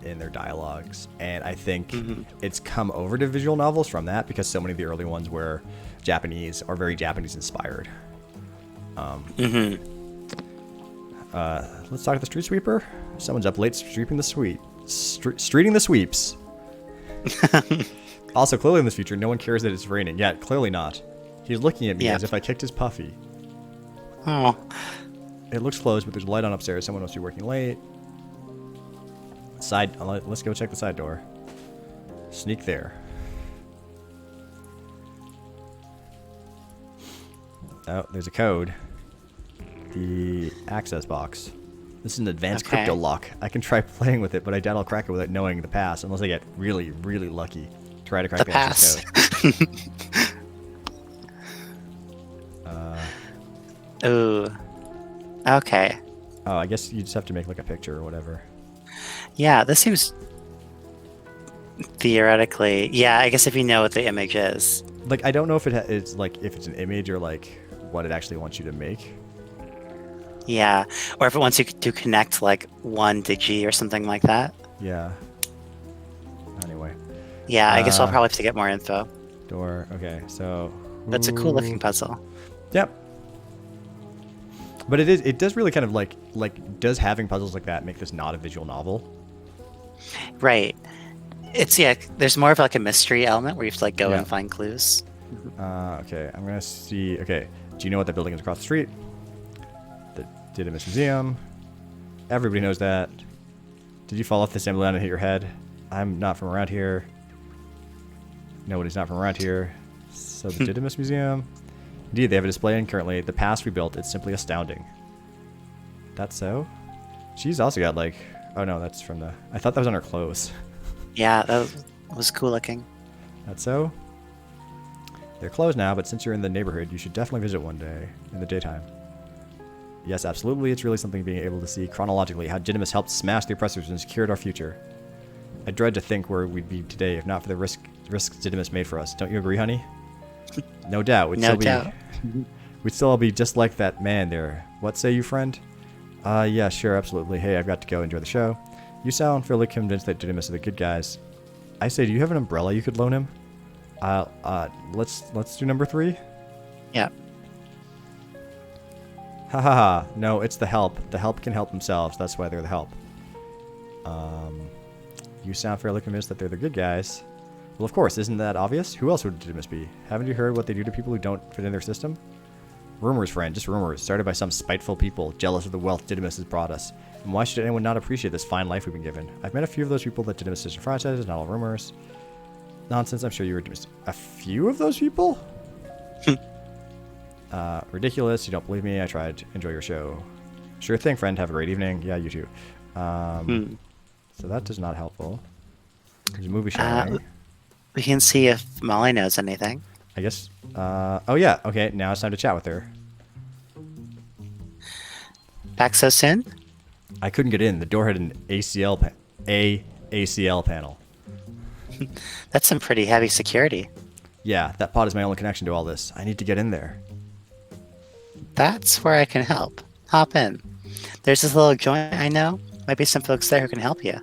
in their dialogues, and I think it's come over to visual novels from that because so many of the early ones were Japanese or very Japanese inspired. Let's talk to the street sweeper. Someone's up late streeting the sweeps. Also, clearly in this future, no one cares that it's raining. Yeah, clearly not. He's looking at me as if I kicked his puffy. Oh. It looks closed, but there's a light on upstairs. Someone must be working late. Let's go check the side door. Sneak there. Oh, there's a code. The access box. This is an advanced crypto lock. I can try playing with it, but I doubt I'll crack it without knowing the pass, unless I get really, really lucky. Try to crack the access code. Ooh. Okay. Oh, I guess you just have to make like a picture or whatever. Yeah, this seems theoretically. Yeah, I guess if you know what the image is. Like, I don't know if it's like if it's an image or like what it actually wants you to make. Yeah, or if it wants you to connect like one digi or something like that. Yeah. Anyway. Yeah, I guess I'll probably have to get more info. Door. Okay, so. That's a cool looking puzzle. Yep. But it does really kind of like does having puzzles like that make this not a visual novel? Right. It's there's more of like a mystery element where you have to like go and find clues. Okay, I'm gonna see. Okay, do you know what that building is across the street? The Didymus Museum. Everybody knows that. Did you fall off the assembly line and hit your head? I'm not from around here. Nobody's not from around here. So the Didymus Museum. Indeed, they have a display in currently. The past we built, it's simply astounding. That's so? She's also got like... Oh no, that's from the... I thought that was on her clothes. Yeah, that was cool looking. That's so? They're closed now, but since you're in the neighborhood, you should definitely visit one day in the daytime. Yes, absolutely. It's really something being able to see chronologically how Didymus helped smash the oppressors and secured our future. I dread to think where we'd be today if not for the risks Didymus made for us. Don't you agree, honey? No doubt. We'd still all be just like that man there. What say you, friend? Yeah, sure, absolutely. Hey, I've got to go. Enjoy the show. You sound fairly convinced that Didymus are the good guys. I say, do you have an umbrella you could loan him? Let's do number 3. Yeah. Ha ha ha. No, it's the help. The help can help themselves. That's why they're the help. You sound fairly convinced that they're the good guys. Well, of course, isn't that obvious? Who else would Didymus be? Haven't you heard what they do to people who don't fit in their system? Rumors, friend, just rumors, started by some spiteful people, jealous of the wealth Didymus has brought us. And why should anyone not appreciate this fine life we've been given? I've met a few of those people that Didymus is franchises, not all rumors. Nonsense, I'm sure you were Didymus. A few of those people? Ridiculous, you don't believe me, I tried. Enjoy your show. Sure thing, friend, have a great evening. Yeah, you too. So that is not helpful. There's a movie showing. We can see if Molly knows anything. I guess. Oh yeah. Okay. Now it's time to chat with her. Back so soon? I couldn't get in. The door had an ACL panel. That's some pretty heavy security. Yeah, that pod is my only connection to all this. I need to get in there. That's where I can help. Hop in. There's this little joint I know. Might be some folks there who can help you.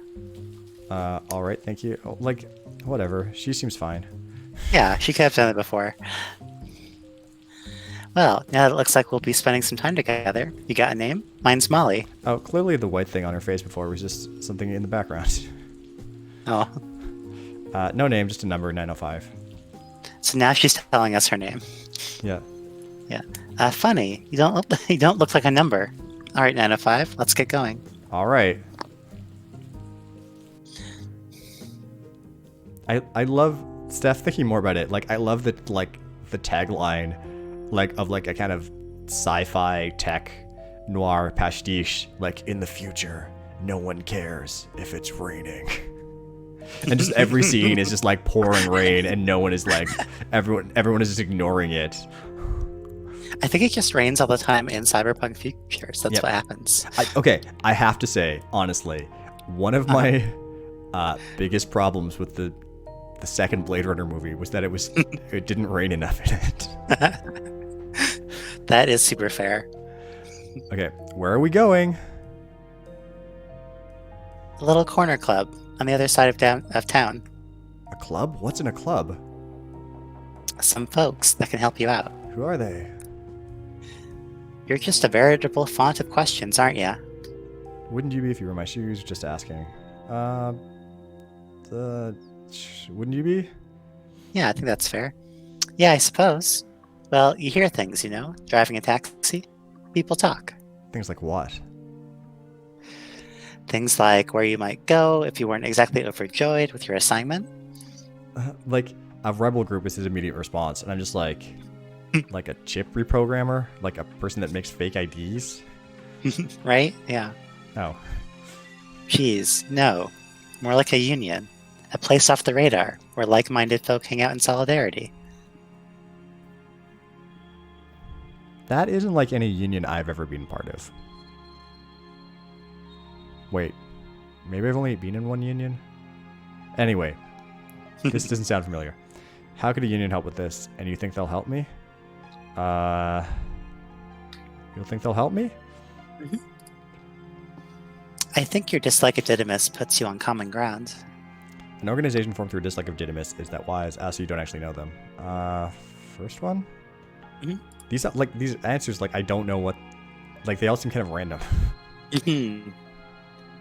All right. Thank you. Oh, like, whatever. She seems fine. Yeah, she could have done it before. Well, now it looks like we'll be spending some time together. You got a name? Mine's Molly. Oh, clearly the white thing on her face before was just something in the background. Oh, No name, just a number, 905. so now she's telling us her name. Yeah. Yeah. Funny. You don't look like a number. All right, 905. Let's get going. All right. I love Steph thinking more about it. Like I love the tagline, of a kind of sci-fi tech noir pastiche. Like in the future, no one cares if it's raining. And just every scene is just like pouring rain, and no one is like everyone is just ignoring it. I think it just rains all the time in cyberpunk futures. That's Yep. what happens. I have to say, honestly, one of my biggest problems with the second Blade Runner movie was that it didn't rain enough in it. That is super fair. Okay, where are we going? A little corner club on the other side of town. A club? What's in a club? Some folks that can help you out. Who are they? You're just a veritable font of questions, aren't you? Wouldn't you be if you were in my shoes? Just asking. Wouldn't you be? Yeah, I think that's fair. Yeah, I suppose. Well, you hear things, driving a taxi. People talk. Things like what? Things like where you might go if you weren't exactly overjoyed with your assignment. Like a rebel group is his immediate response, and I'm just like a chip reprogrammer, like a person that makes fake IDs. Right? Yeah. Oh. Geez, no. More like a union. A place off the radar where like-minded folk hang out in solidarity. That isn't like any union I've ever been part of. Wait, maybe I've only been in one union? Anyway, this doesn't sound familiar. How could a union help with this? And you think they'll help me? You think they'll help me? I think your dislike of Didymus puts you on common ground. An organization formed through dislike of Didymus. Is that wise? So you don't actually know them. First one? Mhm. These answers, I don't know what... they all seem kind of random.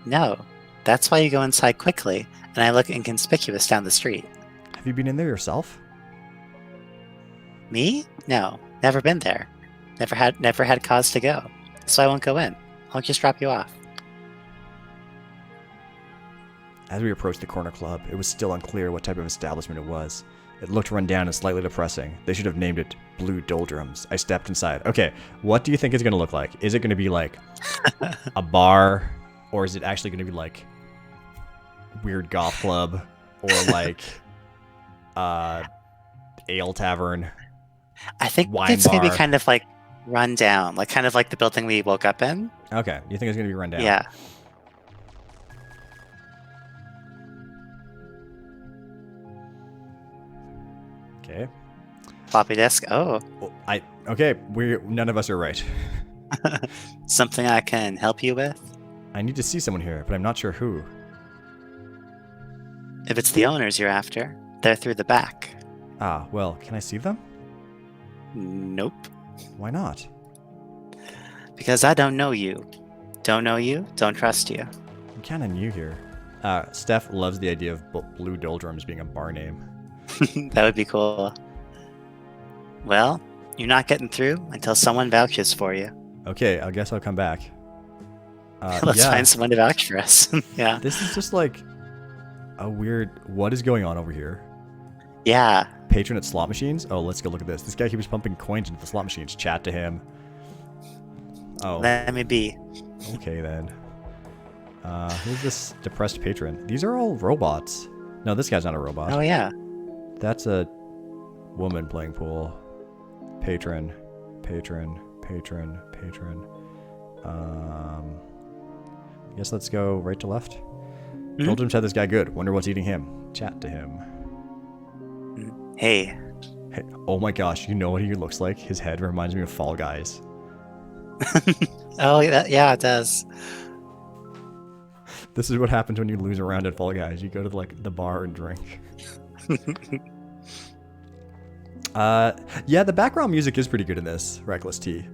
No, that's why you go inside quickly, and I look inconspicuous down the street. Have you been in there yourself? Me? No, never been there. Never had cause to go, so I won't go in. I'll just drop you off. As we approached the corner club, it was still unclear what type of establishment it was. It looked run down and slightly depressing. They should have named it Blue Doldrums. I stepped inside. Okay, what do you think it's going to look like? Is it going to be like a bar? Or is it actually going to be like weird goth club? Or like ale tavern? I think wine it's going to be bar? kind of like run down, kind of like the building we woke up in. Okay, you think it's going to be run down? Yeah. Okay. Floppy disk. Oh, Okay, none of us are right. something I can help you with? I need to see someone here, but I'm not sure who. If it's the owners you're after, they're through the back. Ah, well, can I see them? Nope. Why not? Because I don't know you. Don't know you, don't trust you. I'm kind of new here. Steph loves the idea of Blue Doldrums being a bar name. That would be cool. Well, you're not getting through until someone vouches for you. Okay, I guess I'll come back. Let's yeah, find someone to vouch for us. Yeah. this is just like a weird... What is going on over here? Yeah. Patron at slot machines? Oh, let's go look at this. This guy keeps pumping coins into the slot machines. Chat to him. Oh, Let me be. okay then. Who's this depressed patron? These are all robots. No, this guy's not a robot. Oh, yeah. That's a woman playing pool. Patron. Guess let's go right to left. Doldrums had this guy good. Wonder what's eating him. Chat to him. Hey. Hey, oh my gosh, you know what he looks like? His head reminds me of Fall Guys. Oh, yeah, it does. This is what happens when you lose a round at Fall Guys. You go to the bar and drink. Yeah, the background music is pretty good in this Reckless T.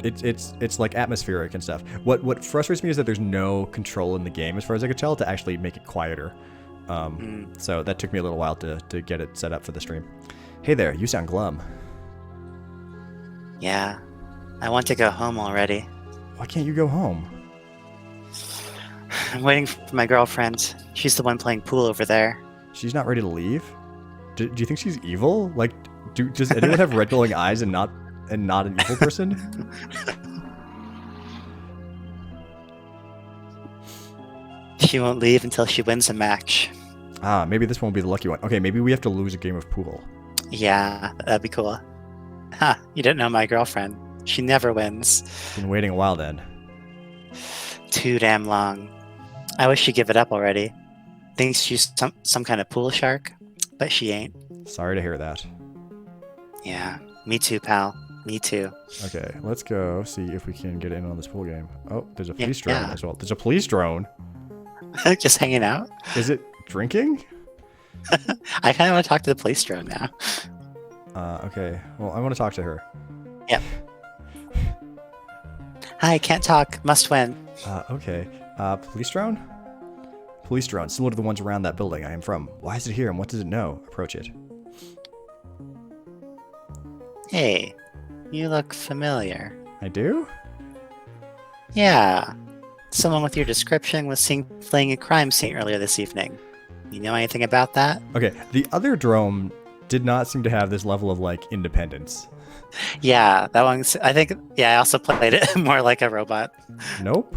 It's like atmospheric and stuff. What frustrates me is that there's no control in the game, as far as I could tell, to actually make it quieter. So that took me a little while to get it set up for the stream. Hey there, you sound glum. Yeah, I want to go home already. Why can't you go home? I'm waiting for my girlfriend. She's the one playing pool over there. She's not ready to leave? Do you think she's evil? Like, does anyone have red glowing eyes and not an evil person? She won't leave until she wins a match. Ah, maybe this won't be the lucky one. Okay, maybe we have to lose a game of pool. Yeah, that'd be cool. Huh, you didn't know my girlfriend. She never wins. Been waiting a while then. Too damn long. I wish she'd give it up already. Thinks she's some kind of pool shark, but she ain't. Sorry to hear that. Yeah, me too, pal. Me too. Okay, let's go see if we can get in on this pool game. Oh, there's a police drone as well. There's a police drone. Just hanging out. Is it drinking? I kind of want to talk to the police drone now. Okay. Well, I want to talk to her. Yep. Hi, can't talk. Must win. Okay. Police drone? Police drone, similar to the ones around that building I am from. Why is it here and what does it know? Approach it. Hey, you look familiar. I do? Yeah. Someone with your description was seen fleeing a crime scene earlier this evening. You know anything about that? Okay, the other drone did not seem to have this level of, like, independence. Yeah, that one. I think. Yeah, I also played it more like a robot. Nope.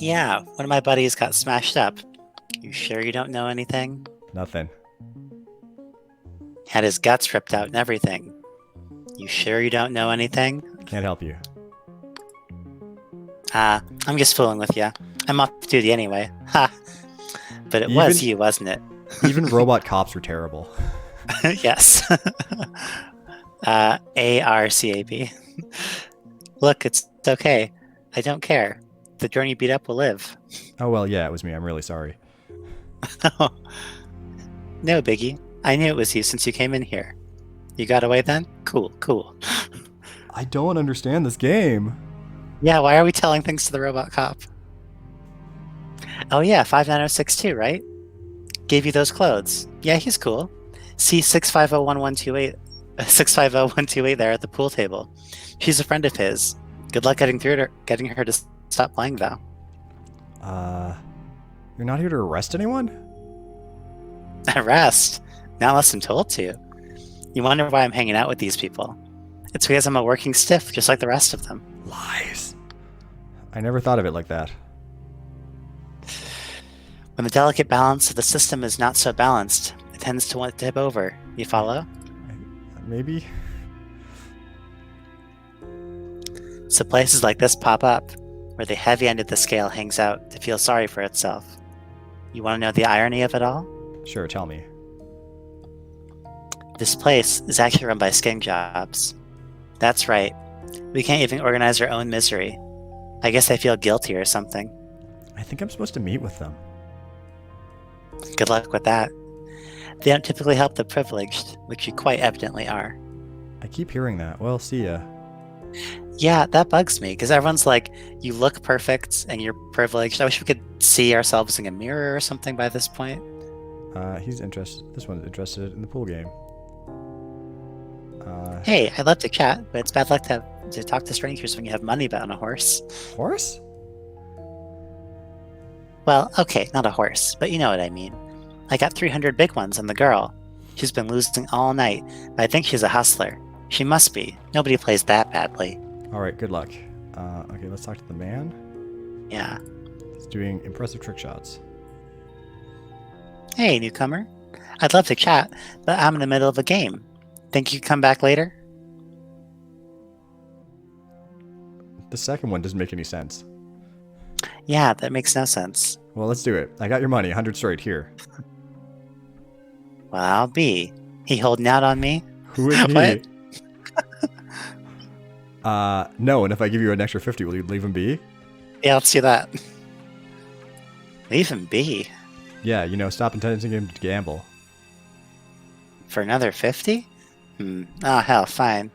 Yeah, one of my buddies got smashed up. You sure you don't know anything? Nothing. Had his guts ripped out and everything. You sure you don't know anything? Can't help you. I'm just fooling with you. I'm off duty anyway. Ha! But it was you, wasn't it? Even robot cops were terrible. Yes. ARCAP. Look, it's okay. I don't care. The drone you beat up will live. Oh, well, yeah, it was me. I'm really sorry. No biggie. I knew it was you since you came in here. You got away then? Cool, cool. I don't understand this game. Yeah, why are we telling things to the robot cop? Oh yeah, 59062, right? Gave you those clothes. Yeah, he's cool. See 6501128 650-128 there at the pool table. She's a friend of his. Good luck getting her to stop playing though. You're not here to arrest anyone? Arrest? Not unless I'm told to. You wonder why I'm hanging out with these people. It's because I'm a working stiff, just like the rest of them. Lies. I never thought of it like that. When the delicate balance of the system is not so balanced, it tends to want to tip over. You follow? Maybe. So places like this pop up, where the heavy end of the scale hangs out to feel sorry for itself. You want to know the irony of it all? Sure, tell me. This place is actually run by skin jobs. That's right. We can't even organize our own misery. I guess I feel guilty or something. I think I'm supposed to meet with them. Good luck with that. They don't typically help the privileged, which you quite evidently are. I keep hearing that. Well, see ya. Yeah, that bugs me, because everyone's like, you look perfect and you're privileged. I wish we could see ourselves in a mirror or something by this point. He's interested. This one's interested in the pool game. Hey, I'd love to chat, but it's bad luck to talk to strangers when you have money bet on a horse. Horse? Well, okay, not a horse, but you know what I mean. I got 300 big ones on the girl. She's been losing all night, but I think she's a hustler. She must be. Nobody plays that badly. All right, good luck. Okay, let's talk to the man. Yeah. He's doing impressive trick shots. Hey, newcomer. I'd love to chat, but I'm in the middle of a game. Think you could come back later? The second one doesn't make any sense. Yeah, that makes no sense. Well, let's do it. I got your money, 100 straight here. Well, I'll be. He holding out on me? Who is he? What? No, and if I give you an extra 50, will you leave him be? Yeah, let's do that. Leave him be. Yeah, stop intending him to gamble. For another 50? Oh, hell, fine.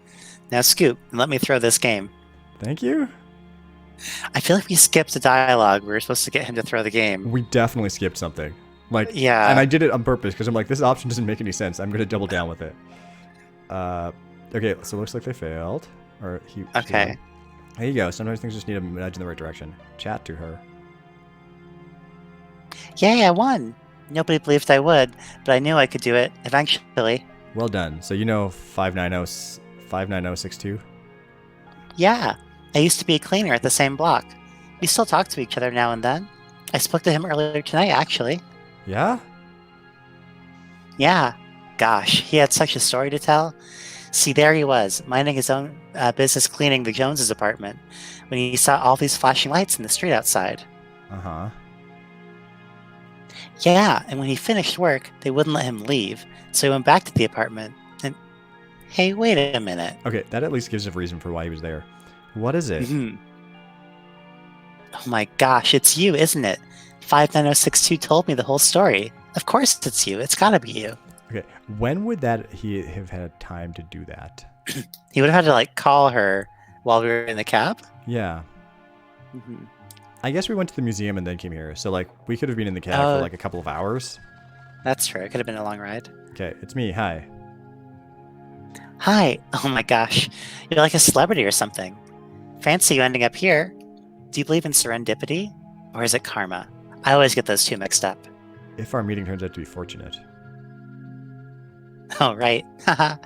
Now scoop and let me throw this game. Thank you. I feel like we skipped a dialogue. We were supposed to get him to throw the game. We definitely skipped something. Like, Yeah. And I did it on purpose because I'm like, this option doesn't make any sense. I'm going to double down with it. Okay, so it looks like they failed. Or he. Okay. There you go. Sometimes things just need a nudge in the right direction. Chat to her. Yay, I won. Nobody believed I would, but I knew I could do it eventually. Well done. So you know 59062? Yeah, I used to be a cleaner at the same block. We still talk to each other now and then. I spoke to him earlier tonight, actually. Yeah? Yeah. Gosh, he had such a story to tell. See, there he was, minding his own business cleaning the Joneses' apartment, when he saw all these flashing lights in the street outside. Uh-huh. Yeah, and when he finished work, they wouldn't let him leave, so he went back to the apartment, and... Hey, wait a minute. Okay, that at least gives a reason for why he was there. What is it? Oh my gosh, it's you, isn't it? 59062 told me the whole story. Of course it's you. It's gotta be you. Okay, when would he have had time to do that? He would have had to, like, call her while we were in the cab? Yeah. I guess we went to the museum and then came here. So, like, we could have been in the cab for, like, a couple of hours. That's true. It could have been a long ride. Okay, it's me. Hi. Hi. Oh my gosh. You're like a celebrity or something. Fancy you ending up here. Do you believe in serendipity? Or is it karma? I always get those two mixed up. If our meeting turns out to be fortunate. Oh, right. Haha.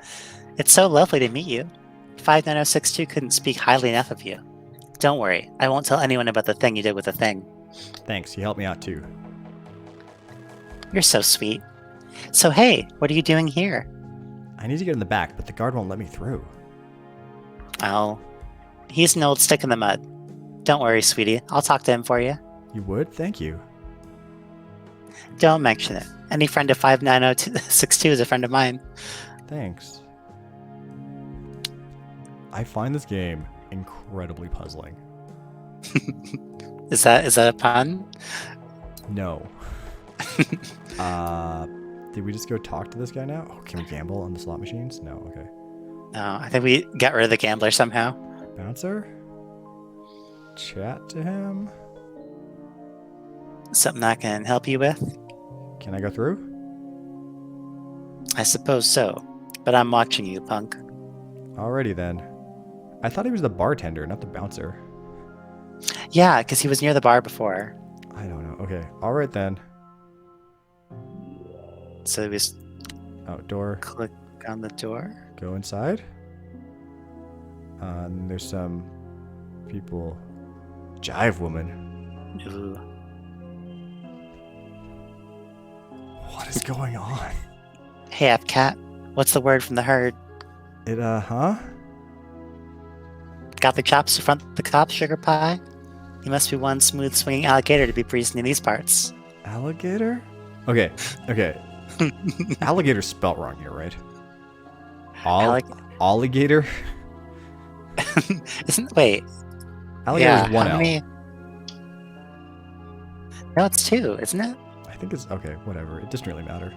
It's so lovely to meet you. 59062 couldn't speak highly enough of you. Don't worry. I won't tell anyone about the thing you did with the thing. Thanks. You helped me out, too. You're so sweet. So hey, what are you doing here? I need to get in the back, but the guard won't let me through. Oh, he's an old stick in the mud. Don't worry, sweetie. I'll talk to him for you. You would? Thank you. Don't mention it. Any friend of 59062 is a friend of mine. Thanks. I find this game incredibly puzzling. Is that a pun? No. Did we just go talk to this guy now? Oh, can we gamble on the slot machines? No, okay. No, I think we got rid of the gambler somehow. Bouncer? Chat to him? Something I can help you with? Can I go through? I suppose so. But I'm watching you, punk. Alrighty then. I thought he was the bartender, not the bouncer. Yeah, because he was near the bar before. I don't know. Okay. Alright then. So we just Outdoor. click on the door. Go inside. And there's some people. Jive woman. Ooh. What is going on? Hey, Cat. What's the word from the herd? Huh? Got the chops to front the cops, sugar pie? You must be one smooth swinging alligator to be breezing in these parts. Alligator? Okay. Alligator spelt wrong here, right? Alligator? Wait. Alligator is one L. No, it's two, isn't it? I think it's okay, whatever. It doesn't really matter.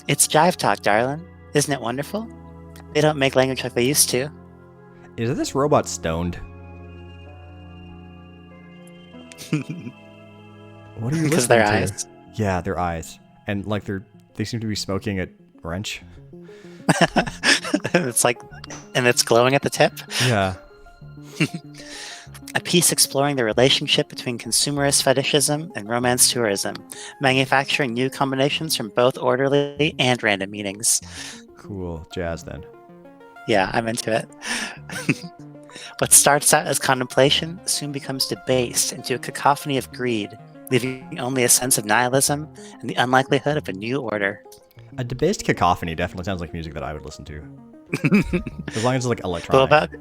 It's Jive Talk, darling. Isn't it wonderful? They don't make language like they used to. Is this robot stoned? What are you listening to? Because their eyes. Yeah, their eyes. And like they seem to be smoking a wrench. It's like, and it's glowing at the tip. Yeah. A piece exploring the relationship between consumerist fetishism and romance tourism, manufacturing new combinations from both orderly and random meanings. Cool. Jazz then. Yeah, I'm into it. What starts out as contemplation soon becomes debased into a cacophony of greed, leaving only a sense of nihilism and the unlikelihood of a new order. A debased cacophony definitely sounds like music that I would listen to. As long as it's like electronic.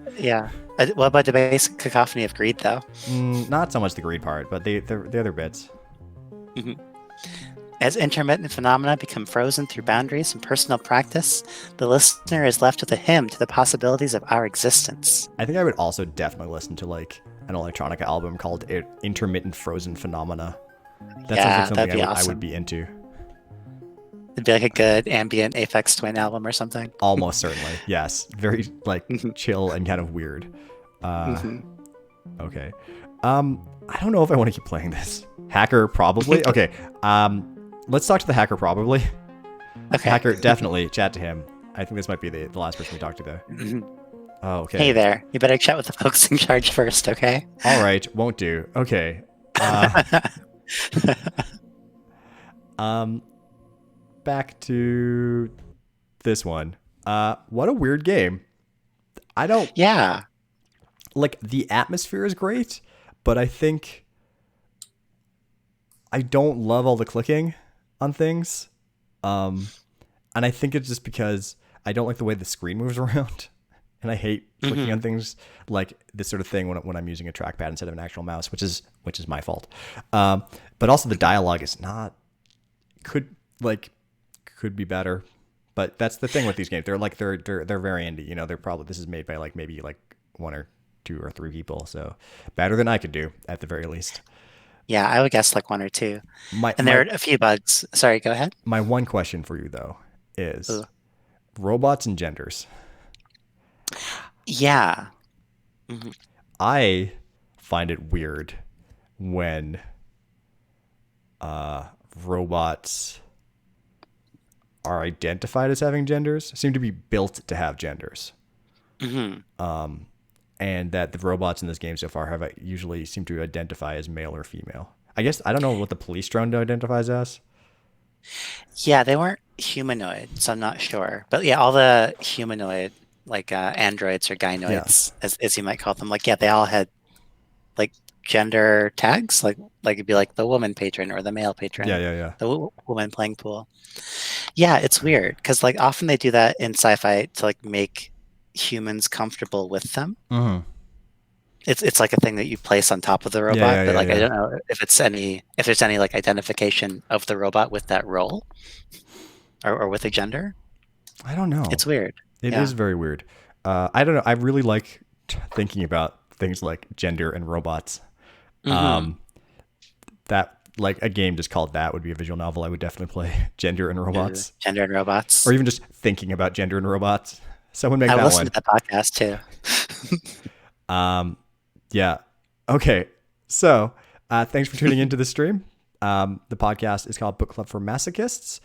What about debased cacophony of greed, though? Not so much the greed part, but the other bits. As intermittent phenomena become frozen through boundaries and personal practice, the listener is left with a hymn to the possibilities of our existence. I think I would also definitely listen to like an electronic album called Intermittent Frozen Phenomena. That sounds like something that'd be awesome. I would be into. It'd be like a good ambient Aphex Twin album or something. Almost certainly. Yes. Very like Mhm, chill and kind of weird. Uh, mhm. okay. I don't know if I want to keep playing this. Hacker probably. Okay. Let's talk to the hacker probably. Okay. Hacker definitely chat to him. I think this might be the last person we talk to there. Mhm. Oh, okay. Hey there. You better chat with the folks in charge first, okay? All right. Won't do. Okay. Um, back to this one. What a weird game. I don't Yeah. like the atmosphere is great, but I think I don't love all the clicking on things. Um, and I think it's just because I don't like the way the screen moves around. And I hate clicking Mhm. on things like this sort of thing when I'm using a trackpad instead of an actual mouse, which is my fault. But also the dialogue is not could like could be better. But that's the thing with these games. They're very indie. You know, they're probably this is made by like maybe like one or two or three people. So better than I could do at the very least. Yeah, I would guess like one or two. My And there my are a few bugs. Sorry, go ahead. my one question for you though is Ooh. robots and genders. Yeah. Mhm. I find it weird when robots are identified as having genders, seem to be built to have genders, Mhm. and that the robots in this game so far have usually seem to identify as male or female. I guess I don't know what the police drone identifies as. Yeah, they weren't humanoid, so I'm not sure. But yeah, all the humanoid, like androids or Yeah, gynoids, as you might call them, like yeah, they all had like gender tags, like it'd be like the woman patron or the male yeah, patron, yeah, yeah. the woman playing pool. Yeah, it's weird because like often they do that in sci-fi to like make humans comfortable with them. Mm-hmm. It's like a thing that you place on top of the Yeah, robot, yeah, but yeah, like I yeah. don't know if there's any like identification of the robot with that role or with a gender. I don't know. It's weird. It is Yeah. very weird. I don't know. I really like thinking about things like gender and robots. Mm-hmm. Um, that like a game just called that would be a visual novel I would definitely play. Gender and robots, Gender and or robots. even just thinking about gender and robots. Someone make I that listened one. to that podcast too. Um, yeah. Okay. So, thanks for tuning into the stream. The podcast is called Book Club for Masochists.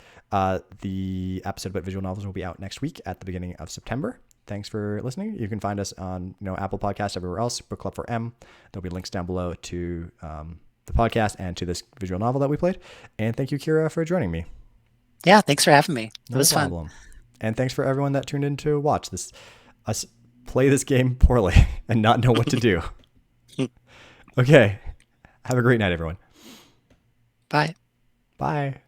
The episode about visual novels will be out next week at the beginning of September. Thanks for listening. You can find us on Apple Podcasts, everywhere else. Book Club for M. There'll be links down below to the podcast and to this visual novel that we played. And thank you, Kira, for joining me. Yeah, thanks for having me. It No was fun. problem. And thanks for everyone that tuned in to watch this us play this game poorly and not know what to do. Okay. Have a great night, everyone. Bye. Bye.